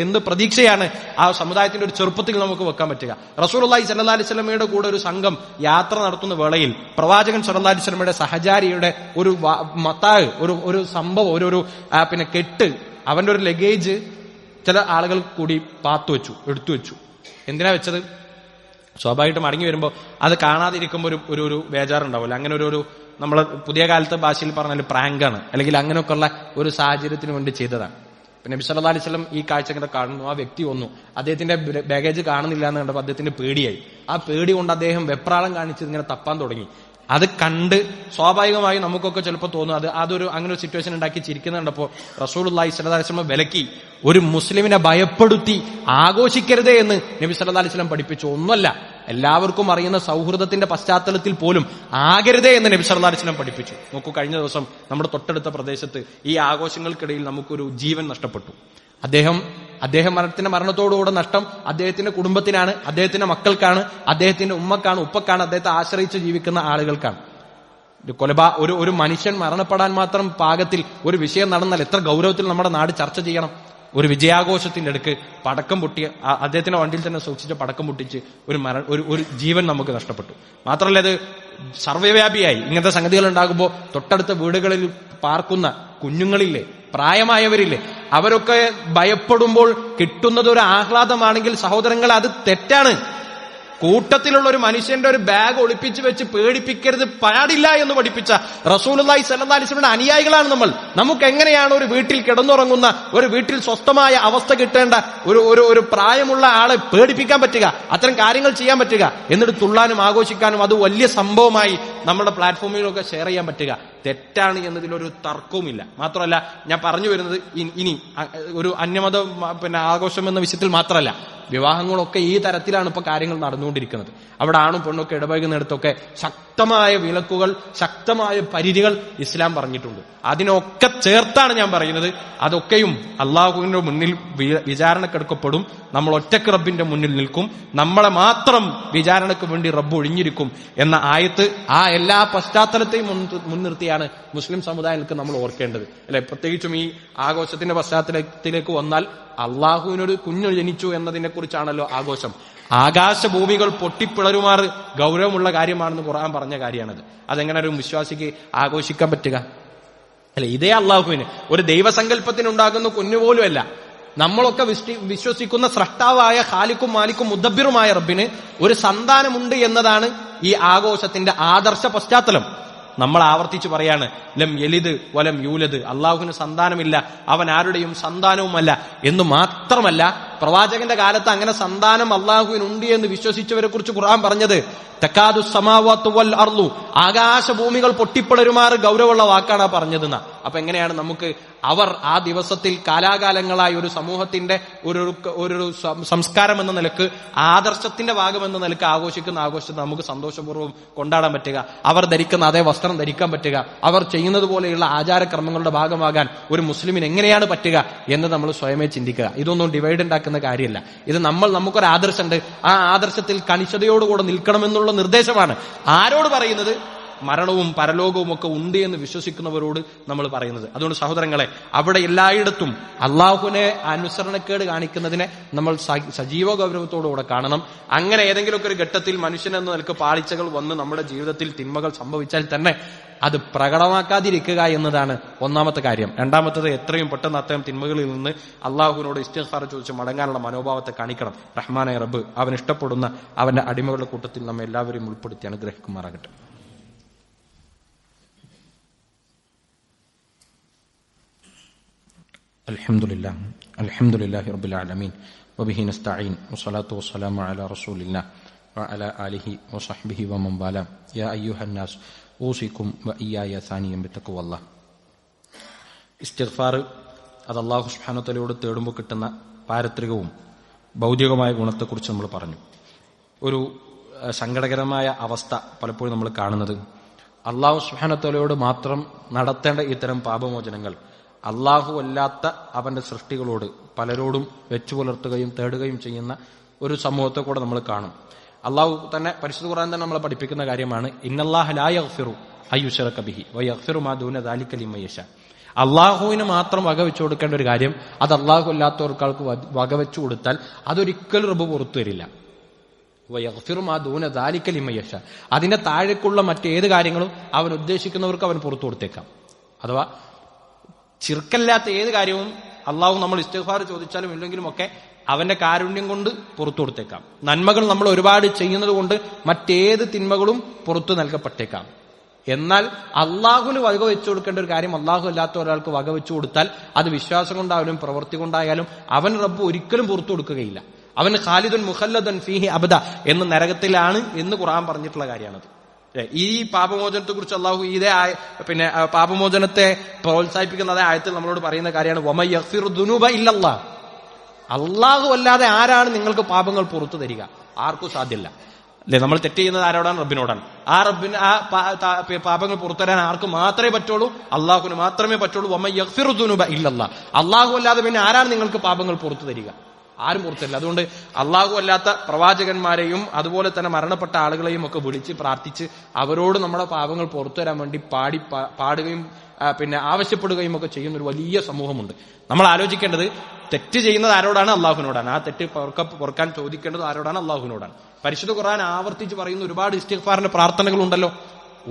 എന്ത് പ്രതീക്ഷയാണ് ആ സമുദായത്തിന്റെ ഒരു ചെറുപ്പത്തിൽ നമുക്ക് വെക്കാൻ പറ്റുക? റസൂലുള്ളാഹി സ്വല്ലല്ലാഹു അലൈഹി വസല്ലമയുടെ കൂടെ ഒരു സംഘം യാത്ര നടത്തുന്ന വേളയിൽ പ്രവാചകൻ സ്വല്ലല്ലാഹു അലൈഹി വസല്ലമയുടെ സഹചാരിയുടെ ഒരു മത്താഴ്, ഒരു സംഭവം, ഒരു കെട്ട്, അവന്റെ ഒരു ലഗേജ് ചില ആളുകൾ കൂടി എടുത്തു വെച്ചു. എന്തിനാ വെച്ചത്? സ്വാഭാവികമായിട്ട് മടങ്ങി വരുമ്പോൾ അത് കാണാതിരിക്കുമ്പോൾ ഒരു ബേജാറുണ്ടാവില്ല. അങ്ങനെ ഒരു നമ്മളെ പുതിയ കാലത്തെ ഭാഷയിൽ പറഞ്ഞാൽ പ്രാങ്കാണ്, അല്ലെങ്കിൽ അങ്ങനെയൊക്കെയുള്ള ഒരു സാഹചര്യത്തിന് വേണ്ടി ചെയ്തതാണ്. പിന്നെ നബി സല്ലല്ലാഹു അലൈഹി വസല്ലം ഈ കാഴ്ച ഇങ്ങനെ കാണുന്നു. ആ വ്യക്തി വന്നു, അദ്ദേഹത്തിന്റെ ബാഗേജ് കാണുന്നില്ല എന്ന് കണ്ടപ്പോൾ അദ്ദേഹത്തിന്റെ പേടിയായി. ആ പേടി കൊണ്ട് അദ്ദേഹം വെപ്രാളം കാണിച്ച് ഇങ്ങനെ തപ്പാൻ തുടങ്ങി. അത് കണ്ട് സ്വാഭാവികമായി നമുക്കൊക്കെ ചിലപ്പോൾ തോന്നും അതൊരു അങ്ങനെ ഒരു സിറ്റുവേഷൻ ഉണ്ടാക്കി ചിരിക്കുന്നുണ്ടപ്പോൾ റസൂലുള്ളാഹി സ്വല്ലല്ലാഹു അലൈഹി വസല്ലം വിലക്കി, ഒരു മുസ്ലിമിനെ ഭയപ്പെടുത്തി ആഘോഷിക്കരുതേ എന്ന് നബി സല്ലല്ലാഹു അലൈഹി വസല്ലം പഠിപ്പിച്ചു. ഒന്നുമല്ല, എല്ലാവർക്കും അറിയുന്ന സൗഹൃദത്തിന്റെ പശ്ചാത്തലത്തിൽ പോലും ആകരുതേ എന്ന് നബി സല്ലല്ലാഹു അലൈഹി വസല്ലം പഠിപ്പിച്ചു. നോക്കൂ, കഴിഞ്ഞ ദിവസം നമ്മുടെ തൊട്ടടുത്ത പ്രദേശത്ത് ഈ ആഘോഷങ്ങൾക്കിടയിൽ നമുക്കൊരു ജീവൻ നഷ്ടപ്പെട്ടു. അദ്ദേഹം മരണത്തോടുകൂടെ നഷ്ടം അദ്ദേഹത്തിന്റെ കുടുംബത്തിനാണ്, അദ്ദേഹത്തിന്റെ മക്കൾക്കാണ്, അദ്ദേഹത്തിന്റെ ഉമ്മക്കാണ്, ഉപ്പക്കാണ്, അദ്ദേഹത്തെ ആശ്രയിച്ച് ജീവിക്കുന്ന ആളുകൾക്കാണ്. ഒരു മനുഷ്യൻ മരണപ്പെടാൻ മാത്രം പാകത്തിൽ ഒരു വിഷയം നടന്നാൽ എത്ര ഗൗരവത്തിൽ നമ്മുടെ നാട് ചർച്ച ചെയ്യണം. ഒരു വിജയാഘോഷത്തിന്റെ അടുക്ക് പടക്കം പൊട്ടിയ അദ്ദേഹത്തിന്റെ വണ്ടിയിൽ തന്നെ സൂക്ഷിച്ച പടക്കം പൊട്ടിച്ച് ഒരു ജീവൻ നമുക്ക് നഷ്ടപ്പെട്ടു. മാത്രമല്ല, അത് സർവ്വവ്യാപിയായി ഇങ്ങനത്തെ സംഗതികൾ ഉണ്ടാകുമ്പോൾ തൊട്ടടുത്ത വീടുകളിൽ പാർക്കുന്ന കുഞ്ഞുങ്ങളില്ലേ, പ്രായമായവരില്ലേ, അവരൊക്കെ ഭയപ്പെടുമ്പോൾ കിട്ടുന്നത് ഒരു ആഹ്ലാദമാണെങ്കിൽ സഹോദരങ്ങൾ, അത് തെറ്റാണ്. കൂട്ടത്തിലുള്ള ഒരു മനുഷ്യന്റെ ഒരു ബാഗ് ഒളിപ്പിച്ച് വെച്ച് പേടിപ്പിക്കരുത്, പാടില്ല എന്ന് പഠിപ്പിച്ച റസൂലുള്ളാഹി സ്വല്ലല്ലാഹു അലൈഹി വസല്ലം അനുയായികളാണ് നമ്മൾ. നമുക്ക് എങ്ങനെയാണ് ഒരു വീട്ടിൽ കിടന്നുറങ്ങുന്ന, ഒരു വീട്ടിൽ സ്വസ്ഥമായ അവസ്ഥ കിട്ടേണ്ട ഒരു പ്രായമുള്ള ആളെ പേടിപ്പിക്കാൻ പറ്റുക, അത്തരം കാര്യങ്ങൾ ചെയ്യാൻ പറ്റുക, എന്നിട്ട് തുള്ളാനും ആഘോഷിക്കാനും അത് വലിയ സംഭവമായി നമ്മുടെ പ്ലാറ്റ്ഫോമിലൊക്കെ ഷെയർ ചെയ്യാൻ പറ്റുക തെറ്റാണ് എന്നതിലൊരു തർക്കവുമില്ല. മാത്രമല്ല, ഞാൻ പറഞ്ഞു വരുന്നത് ഇനി ഒരു അന്യമത ആഘോഷം എന്ന വിഷയത്തിൽ മാത്രമല്ല, വിവാഹങ്ങളൊക്കെ ഈ തരത്തിലാണ് ഇപ്പൊ കാര്യങ്ങൾ നടന്നുകൊണ്ടിരിക്കുന്നത്. അവിടെ ആണും പെണ്ണൊക്കെ ഇടപഴകുന്നിടത്തൊക്കെ ശക്തമായ വിലക്കുകൾ, ശക്തമായ പരിധികൾ ഇസ്ലാം പറഞ്ഞിട്ടുണ്ട്. അതിനൊക്കെ ചേർത്താണ് ഞാൻ പറയുന്നത്, അതൊക്കെയും അള്ളാഹുവിന്റെ മുന്നിൽ വിചാരണക്കെടുക്കപ്പെടും. നമ്മൾ ഒറ്റക്ക് റബ്ബിന്റെ മുന്നിൽ നിൽക്കും, നമ്മളെ മാത്രം വിചാരണക്ക് വേണ്ടി റബ്ബ് ഒഴിഞ്ഞിരിക്കും എന്ന ആയത്ത്, ആ എല്ലാ പശ്ചാത്തലത്തെയും മുൻനിർത്തിയാണ് മുസ്ലിം സമുദായങ്ങൾക്ക് നമ്മൾ ഓർക്കേണ്ടത്, അല്ലെ? പ്രത്യേകിച്ചും ഈ ആഘോഷത്തിന്റെ പശ്ചാത്തലത്തിലേക്ക് വന്നാൽ അള്ളാഹുവിനൊരു കുഞ്ഞു ജനിച്ചു എന്നതിനെ കുറിച്ചാണല്ലോ ആഘോഷം. ആകാശഭൂമികൾ പൊട്ടിപ്പിളരുമാറ് ഗൗരവമുള്ള കാര്യമാണെന്ന് ഖുർആൻ പറഞ്ഞ കാര്യമാണത്. അതെങ്ങനെ ഒരു വിശ്വാസിക്ക് ആഘോഷിക്കാൻ പറ്റുക? അല്ലെ, ഇതേ അള്ളാഹുവിന് ഒരു ദൈവസങ്കല്പത്തിനുണ്ടാകുന്ന കുഞ്ഞുപോലുമല്ല. നമ്മളൊക്കെ വിശ്വസിക്കുന്ന സ്രഷ്ടാവായ ഖാലിക്കും മാലിക്കും മുദബ്ബിറുമായ റബ്ബിന് ഒരു സന്താനമുണ്ട് എന്നതാണ് ഈ ആഘോഷത്തിന്റെ ആദർശ പശ്ചാത്തലം. നമ്മൾ ആവർത്തിച്ചു പറയാണ്, ലം യലിദ് വലം യൂലദ്, അള്ളാഹുവിന് സന്താനമില്ല, അവൻ ആരുടെയും സന്താനവുമല്ല എന്ന് മാത്രമല്ല, പ്രവാചകന്റെ കാലത്ത് അങ്ങനെ സന്താനം അള്ളാഹുവിനുണ്ട് എന്ന് വിശ്വസിച്ചവരെ കുറിച്ച് ഖുർആൻ പറഞ്ഞത് തകാദു സമാവാതു വൽ അർളു, ആകാശഭൂമികൾ പൊട്ടിപ്പിളരുമാറ് ഗൗരവമുള്ള വാക്കാണ് പറഞ്ഞതെന്ന. അപ്പൊ എങ്ങനെയാണ് നമുക്ക് അവർ ആ ദിവസത്തിൽ കാലാകാലങ്ങളായി ഒരു സമൂഹത്തിന്റെ ഒരു സംസ്കാരം എന്ന നിലക്ക്, ആദർശത്തിന്റെ ഭാഗമെന്ന നിലക്ക് ആഘോഷിക്കുന്ന ആഘോഷത്തെ നമുക്ക് സന്തോഷപൂർവ്വം കൊണ്ടാടാൻ പറ്റുക? അവർ ധരിക്കുന്ന അതേ വസ്ത്രം ധരിക്കാൻ പറ്റുക? അവർ ചെയ്യുന്നത് പോലെയുള്ള ആചാരക്രമങ്ങളുടെ ഭാഗമാകാൻ ഒരു മുസ്ലിമിന് എങ്ങനെയാണ് പറ്റുക എന്ന് നമ്മൾ സ്വയമേ ചിന്തിക്കുക. ഇതൊന്നും ഡിവൈഡ് ഉണ്ടാക്കുന്ന കാര്യമല്ല. ഇത് നമുക്കൊരു ആദർശമുണ്ട്, ആ ആദർശത്തിൽ കണിശതയോടുകൂടെ നിൽക്കണമെന്നുള്ള നിർദ്ദേശമാണ്. ആരോട് പറയുന്നത്? മരണവും പരലോകവും ഒക്കെ ഉണ്ട് എന്ന് വിശ്വസിക്കുന്നവരോട് നമ്മൾ പറയുന്നത്. അതുകൊണ്ട് സഹോദരങ്ങളെ, അവിടെ എല്ലായിടത്തും അള്ളാഹുവിനെ അനുസരണക്കേട് കാണിക്കുന്നതിനെ നമ്മൾ സജീവ ഗൗരവത്തോടുകൂടെ കാണണം. അങ്ങനെ ഏതെങ്കിലുമൊക്കെ ഒരു ഘട്ടത്തിൽ മനുഷ്യനെന്ന നിലക്ക് പാളിച്ചകൾ വന്ന് നമ്മുടെ ജീവിതത്തിൽ തിന്മകൾ സംഭവിച്ചാൽ തന്നെ അത് പ്രകടമാക്കാതിരിക്കുക എന്നതാണ് ഒന്നാമത്തെ കാര്യം. രണ്ടാമത്തത്, എത്രയും പെട്ടെന്ന് അത്തരം തിന്മകളിൽ നിന്ന് അള്ളാഹുവിനോട് ഇസ്തിഗ്ഫാർ ചോദിച്ച് മടങ്ങാനുള്ള മനോഭാവത്തെ കാണിക്കണം. റഹ്മാനായ റബ്ബ് അവൻ ഇഷ്ടപ്പെടുന്ന അവന്റെ അടിമകളുടെ കൂട്ടത്തിൽ നമ്മെ എല്ലാവരെയും ഉൾപ്പെടുത്തി അനുഗ്രഹിക്കുമാറാകട്ടെ. അൽഹംദുലില്ലാഹി റബ്ബിൽ ആലമീൻ വബിഹി നസ്തഈൻ വസ്സലാത്തു വസ്സലാമു അലാ റസൂലില്ലാഹ് വഅലാ ആലിഹി വസഹ്ബിഹി വമൻ വാലാ യാ അയ്യുഹന്നാസ് ഊസിക്കും വഇയ്യായ സാനിയം ബിത്തഖ്വല്ലാഹ്. ഇസ്തിഗ്ഫാർ അത് അല്ലാഹു സുബ്ഹാനഹു വതആലയോട് തേടുമ്പോൾ കിട്ടുന്ന പാരത്രികവും ഭൗതികമായ ഗുണത്തെക്കുറിച്ച് നമ്മൾ പറഞ്ഞു. ഒരു സങ്കടകരമായ അവസ്ഥ പലപ്പോഴും നമ്മൾ കാണുന്നത്, അല്ലാഹു സുബ്ഹാനഹു വതആലയോട് മാത്രം നടത്തേണ്ട ഇത്തരം പാപമോചനങ്ങൾ അല്ലാഹു അല്ലാത്ത അവന്റെ സൃഷ്ടികളോട് പലരോടും വെച്ചു പുലർത്തുകയും തേടുകയും ചെയ്യുന്ന ഒരു സമൂഹത്തെ കൂടെ നമ്മൾ കാണും. അള്ളാഹു തന്നെ പരിശുദ്ധ ഖുർആൻ തന്നെ നമ്മളെ പഠിപ്പിക്കുന്ന കാര്യമാണ്, ഇന്നല്ലാഹ ലാ യഗ്ഫിറു അയ്യുശ്റക ബിഹി വയഗ്ഫിറു മാ ദൂന ദാലിക ലിമൻ യശാ. അള്ളാഹുവിന് മാത്രം വകവെച്ചു കൊടുക്കേണ്ട ഒരു കാര്യം അത് അള്ളാഹു അല്ലാത്തവർക്കാൾക്ക് വകവെച്ചു കൊടുത്താൽ അതൊരിക്കലും റബ്ബ് പുറത്തു വരില്ല. വയഗ്ഫിറു മാ ദൂന ദാലിക ലിമൻ യശാ, അതിന്റെ താഴേക്കുള്ള മറ്റേത് കാര്യങ്ങളും അവൻ ഉദ്ദേശിക്കുന്നവർക്ക് അവൻ പുറത്തു കൊടുത്തേക്കാം. അഥവാ ശിർക്കല്ലാത്ത ഏത് കാര്യവും അള്ളാഹു നമ്മൾ ഇസ്തിഗ്ഫാർ ചോദിച്ചാലും ഇല്ലെങ്കിലും ഒക്കെ അവന്റെ കാരുണ്യം കൊണ്ട് പുറത്തു കൊടുത്തേക്കാം. നന്മകൾ നമ്മൾ ഒരുപാട് ചെയ്യുന്നത് കൊണ്ട് മറ്റേത് തിന്മകളും പുറത്തു നൽകപ്പെട്ടേക്കാം. എന്നാൽ അള്ളാഹുവിന് വകവെച്ചു കൊടുക്കേണ്ട ഒരു കാര്യം അള്ളാഹു അല്ലാത്ത ഒരാൾക്ക് വകവെച്ചു കൊടുത്താൽ അത് വിശ്വാസം കൊണ്ടായാലും പ്രവൃത്തി കൊണ്ടായാലും അവൻ റബ്ബ് ഒരിക്കലും പുറത്തു കൊടുക്കുകയില്ല. അവൻ ഖാലിദുൻ മുഖല്ലദൻ ഫീഹി അബദ എന്ന നരകത്തിലാണ് എന്ന് ഖുർആൻ പറഞ്ഞിട്ടുള്ള കാര്യമാണത്. ഈ പാപമോചനത്തെ കുറിച്ച് അള്ളാഹു ഇതേ പിന്നെ പാപമോചനത്തെ പ്രോത്സാഹിപ്പിക്കുന്ന അതേ ആയത്തിൽ നമ്മളോട് പറയുന്ന കാര്യമാണ് വമൻ യഗ്ഫിറു ദുനൂബ ഇല്ലല്ലാഹ്. അള്ളാഹു അല്ലാതെ ആരാണ് നിങ്ങൾക്ക് പാപങ്ങൾ പുറത്തു തരിക? ആർക്കും സാധ്യമല്ല. അല്ലെ, നമ്മൾ തെറ്റ് ചെയ്യുന്നത് ആരോടാണ്? റബ്ബിനോടാണ്. ആ റബ്ബിന് ആ പാപങ്ങൾ പുറത്തുതരാൻ ആർക്ക് മാത്രമേ പറ്റുള്ളൂ? അള്ളാഹുവിന് മാത്രമേ പറ്റുള്ളൂ. വമൻ യഗ്ഫിറു ദുനൂബ ഇല്ലല്ലാഹ്. അള്ളാഹു അല്ലാതെ പിന്നെ ആരാണ് നിങ്ങൾക്ക് പാപങ്ങൾ പുറത്തു തരിക? ആരും പുറത്തില്ല. അതുകൊണ്ട് അള്ളാഹു അല്ലാത്ത പ്രവാചകന്മാരെയും അതുപോലെ തന്നെ മരണപ്പെട്ട ആളുകളെയും ഒക്കെ വിളിച്ച് പ്രാർത്ഥിച്ച് അവരോട് നമ്മുടെ പാപങ്ങൾ പുറത്തു തരാൻ വേണ്ടി പാടുകയും പിന്നെ ആവശ്യപ്പെടുകയും ഒക്കെ ചെയ്യുന്ന ഒരു വലിയ സമൂഹമുണ്ട്. നമ്മൾ ആലോചിക്കേണ്ടത് തെറ്റ് ചെയ്യുന്നത് ആരോടാണ്? അള്ളാഹുവിനോടാണ്. ആ തെറ്റ് പൊറുക്കാൻ ചോദിക്കേണ്ടത് ആരോടാണ്? അള്ളാഹുവിനോടാണ്. പരിശുദ്ധ ഖുർആൻ ആവർത്തിച്ച് പറയുന്ന ഒരുപാട് ഇസ്തിഗ്ഫാറിന്റെ പ്രാർത്ഥനകളുണ്ടല്ലോ.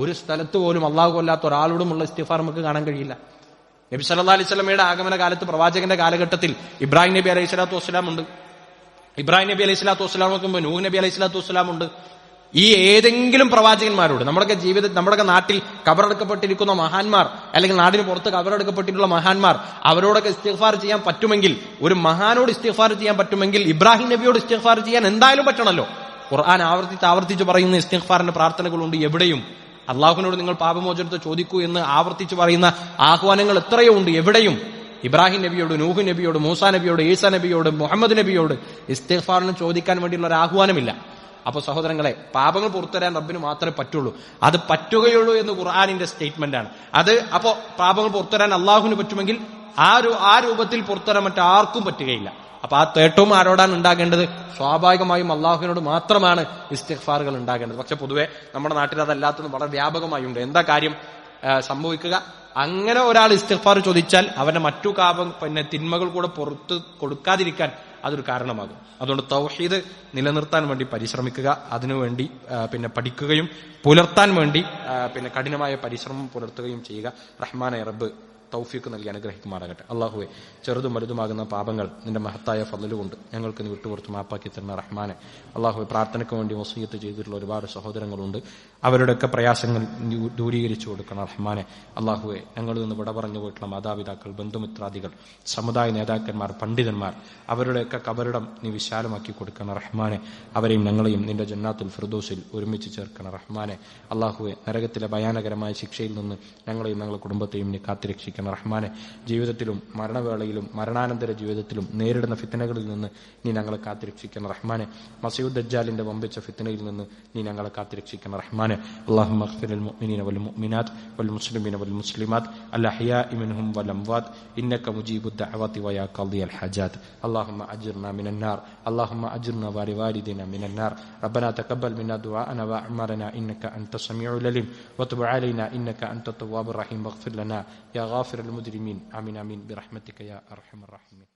ഒരു സ്ഥലത്ത് പോലും അള്ളാഹു അല്ലാത്ത ഒരാളോടുമുള്ള ഇസ്തിഗ്ഫാർ നമുക്ക് കാണാൻ കഴിയില്ല. നബി സല്ലല്ലാഹു അലൈഹി വസല്ലമയുടെ ആഗമന കാലത്ത് പ്രവാചകന്റെ കാലഘട്ടത്തിൽ ഇബ്രാഹിം നബി അലൈഹി സ്വലാത്തു വസ്സലാം ഉണ്ട്. ഇബ്രാഹിം നബി അലൈഹി സ്വലാത്തു വസ്സലാം നോക്കുമ്പോൾ നൂഹ് നബി അലൈഹി സ്വലാത്തു വസ്സലാം ഉണ്ട്. ഈ ഏതെങ്കിലും പ്രവാചകന്മാരോട് നമ്മുടെ നാട്ടിൽ കബറടക്കപ്പെട്ടിരിക്കുന്ന മഹാന്മാർ, അല്ലെങ്കിൽ നാടിന് പുറത്ത് കബറടക്കപ്പെട്ടിട്ടുള്ള മഹാന്മാർ, അവരോടൊക്കെ ഇസ്തിഗ്ഫാർ ചെയ്യാൻ പറ്റുമെങ്കിൽ, ഒരു മഹാനോട് ഇസ്തിഗ്ഫാർ ചെയ്യാൻ പറ്റുമെങ്കിൽ ഇബ്രാഹിം നബിയോട് ഇസ്തിഗ്ഫാർ ചെയ്യാൻ എന്തായാലും പറ്റണമല്ലോ. ഖുർആൻ ആവർത്തിച്ച് പറയുന്ന ഇസ്തിഗ്ഫാറിന്റെ പ്രാർത്ഥനകളുണ്ട്. എവിടെയും അള്ളാഹുവിനോട് നിങ്ങൾ പാപമോചനത്തെ ചോദിക്കൂ എന്ന് ആവർത്തിച്ച് പറയുന്ന ആഹ്വാനങ്ങൾ എത്രയോ ഉണ്ട്. എവിടെയും ഇബ്രാഹിം നബിയോട്, നൂഹ് നബിയോട്, മൂസാ നബിയോട്, ഈസാ നബിയോട്, മുഹമ്മദ് നബിയോട് ഇസ്തിഗ്ഫാറിന് ചോദിക്കാൻ വേണ്ടിയുള്ള ഒരു ആഹ്വാനമില്ല. അപ്പൊ സഹോദരങ്ങളെ, പാപങ്ങൾ പുറത്തുതരാൻ റബ്ബിന് മാത്രമേ പറ്റുള്ളൂ. അത് പറ്റുകയുള്ളൂ എന്ന് ഖുർആനിന്റെ സ്റ്റേറ്റ്മെന്റ് ആണ്. അപ്പോ പാപങ്ങൾ പുറത്തുതരാൻ അള്ളാഹുവിന് പറ്റുമെങ്കിൽ ആ രൂപത്തിൽ പുറത്തുതരാൻ മറ്റാർക്കും പറ്റുകയില്ല. അപ്പൊ ആ തേട്ടവും ആരോടാണ് ഉണ്ടാകേണ്ടത്? സ്വാഭാവികമായും അള്ളാഹുവിനോട് മാത്രമാണ് ഇസ്തിഗ്ഫാറുകൾ ഉണ്ടാകേണ്ടത്. പക്ഷെ പൊതുവെ നമ്മുടെ നാട്ടിൽ അതല്ലാത്തത് വളരെ വ്യാപകമായുണ്ട്. എന്താ കാര്യം സംഭവിക്കുക? അങ്ങനെ ഒരാൾ ഇസ്തിഗ്ഫാർ ചോദിച്ചാൽ അവന്റെ മറ്റു തിന്മകൾ കൂടെ പുറത്ത് കൊടുക്കാതിരിക്കാൻ അതൊരു കാരണമാകും. അതുകൊണ്ട് തൗഹീദ് നിലനിർത്താൻ വേണ്ടി പരിശ്രമിക്കുക, അതിനുവേണ്ടി പഠിക്കുകയും പുലർത്താൻ വേണ്ടി കഠിനമായ പരിശ്രമം പുലർത്തുകയും ചെയ്യുക. റഹ്മാനായ റബ്ബ് തൗഫീഖ് നൽകി അനുഗ്രഹിക്കുമാറാകട്ടെ. അള്ളാഹുവെ, ചെറുതും വലുതുമാകുന്ന പാപങ്ങൾ നിന്റെ മഹത്തായ ഫضل കൊണ്ട് ഞങ്ങൾക്ക് നീ വിട്ടുപുറത്ത് മാപ്പാക്കി തരുന്ന റഹ്മാനെ. അള്ളാഹുവെ, പ്രാർത്ഥനയ്ക്ക് വേണ്ടി വസിയ്യത്ത് ചെയ്തിട്ടുള്ള ഒരുപാട് സഹോദരങ്ങളുണ്ട്. അവരുടെയൊക്കെ പ്രയാസങ്ങൾ ദൂരീകരിച്ചു കൊടുക്കണം റഹ്മാനെ. അള്ളാഹുവെ, ഞങ്ങളിൽ നിന്ന് വിട പറഞ്ഞു പോയിട്ടുള്ള മാതാപിതാക്കൾ, ബന്ധുമിത്രാദികൾ, സമുദായ നേതാക്കന്മാർ, പണ്ഡിതന്മാർ, അവരുടെയൊക്കെ കബറിടം നീ വിശാലമാക്കി കൊടുക്കണം റഹ്മാനെ. അവരെയും ഞങ്ങളെയും നിന്റെ ജന്നാത്തുൽ ഫിർദൗസിൽ ഒരുമിച്ച് ചേർക്കണം റഹ്മാനെ. അള്ളാഹുവെ, നരകത്തിലെ ഭയാനകരമായ ശിക്ഷയിൽ നിന്ന് ഞങ്ങളെയും ഞങ്ങളുടെ കുടുംബത്തെയും നീ കാത്തിരക്ഷിക്കണം റഹ്മാനെ. ജീവിതത്തിലും മരണവേളയിലും മരണാനന്തര ജീവിതത്തിലും നേരിടുന്ന ഫിത്നകളിൽ നിന്ന് നീ ഞങ്ങളെ കാത്തിരക്ഷിക്കണം റഹ്മാനെ. മസീഹ് ദജ്ജാലിന്റെ വമ്പിച്ച ഫിത്നയിൽ നിന്ന് നീ ഞങ്ങളെ കാത്തിരക്ഷിക്കണം റഹ്മാനെ. اللهم اغفر للمؤمنين والمؤمنات والمسلمين والمسلمات الأحياء منهم والأموات إنك مجيب الدعوات ويا قاضي الحاجات. اللهم أجرنا من النار، اللهم أجرنا ولوالدينا من النار. ربنا تقبل منا دعاءنا وأعمالنا إنك أنت السميع العليم وتب علينا إنك أنت التواب الرحيم واغفر لنا يا غافر المجرمين. آمين آمين برحمتك يا أرحم الراحمين.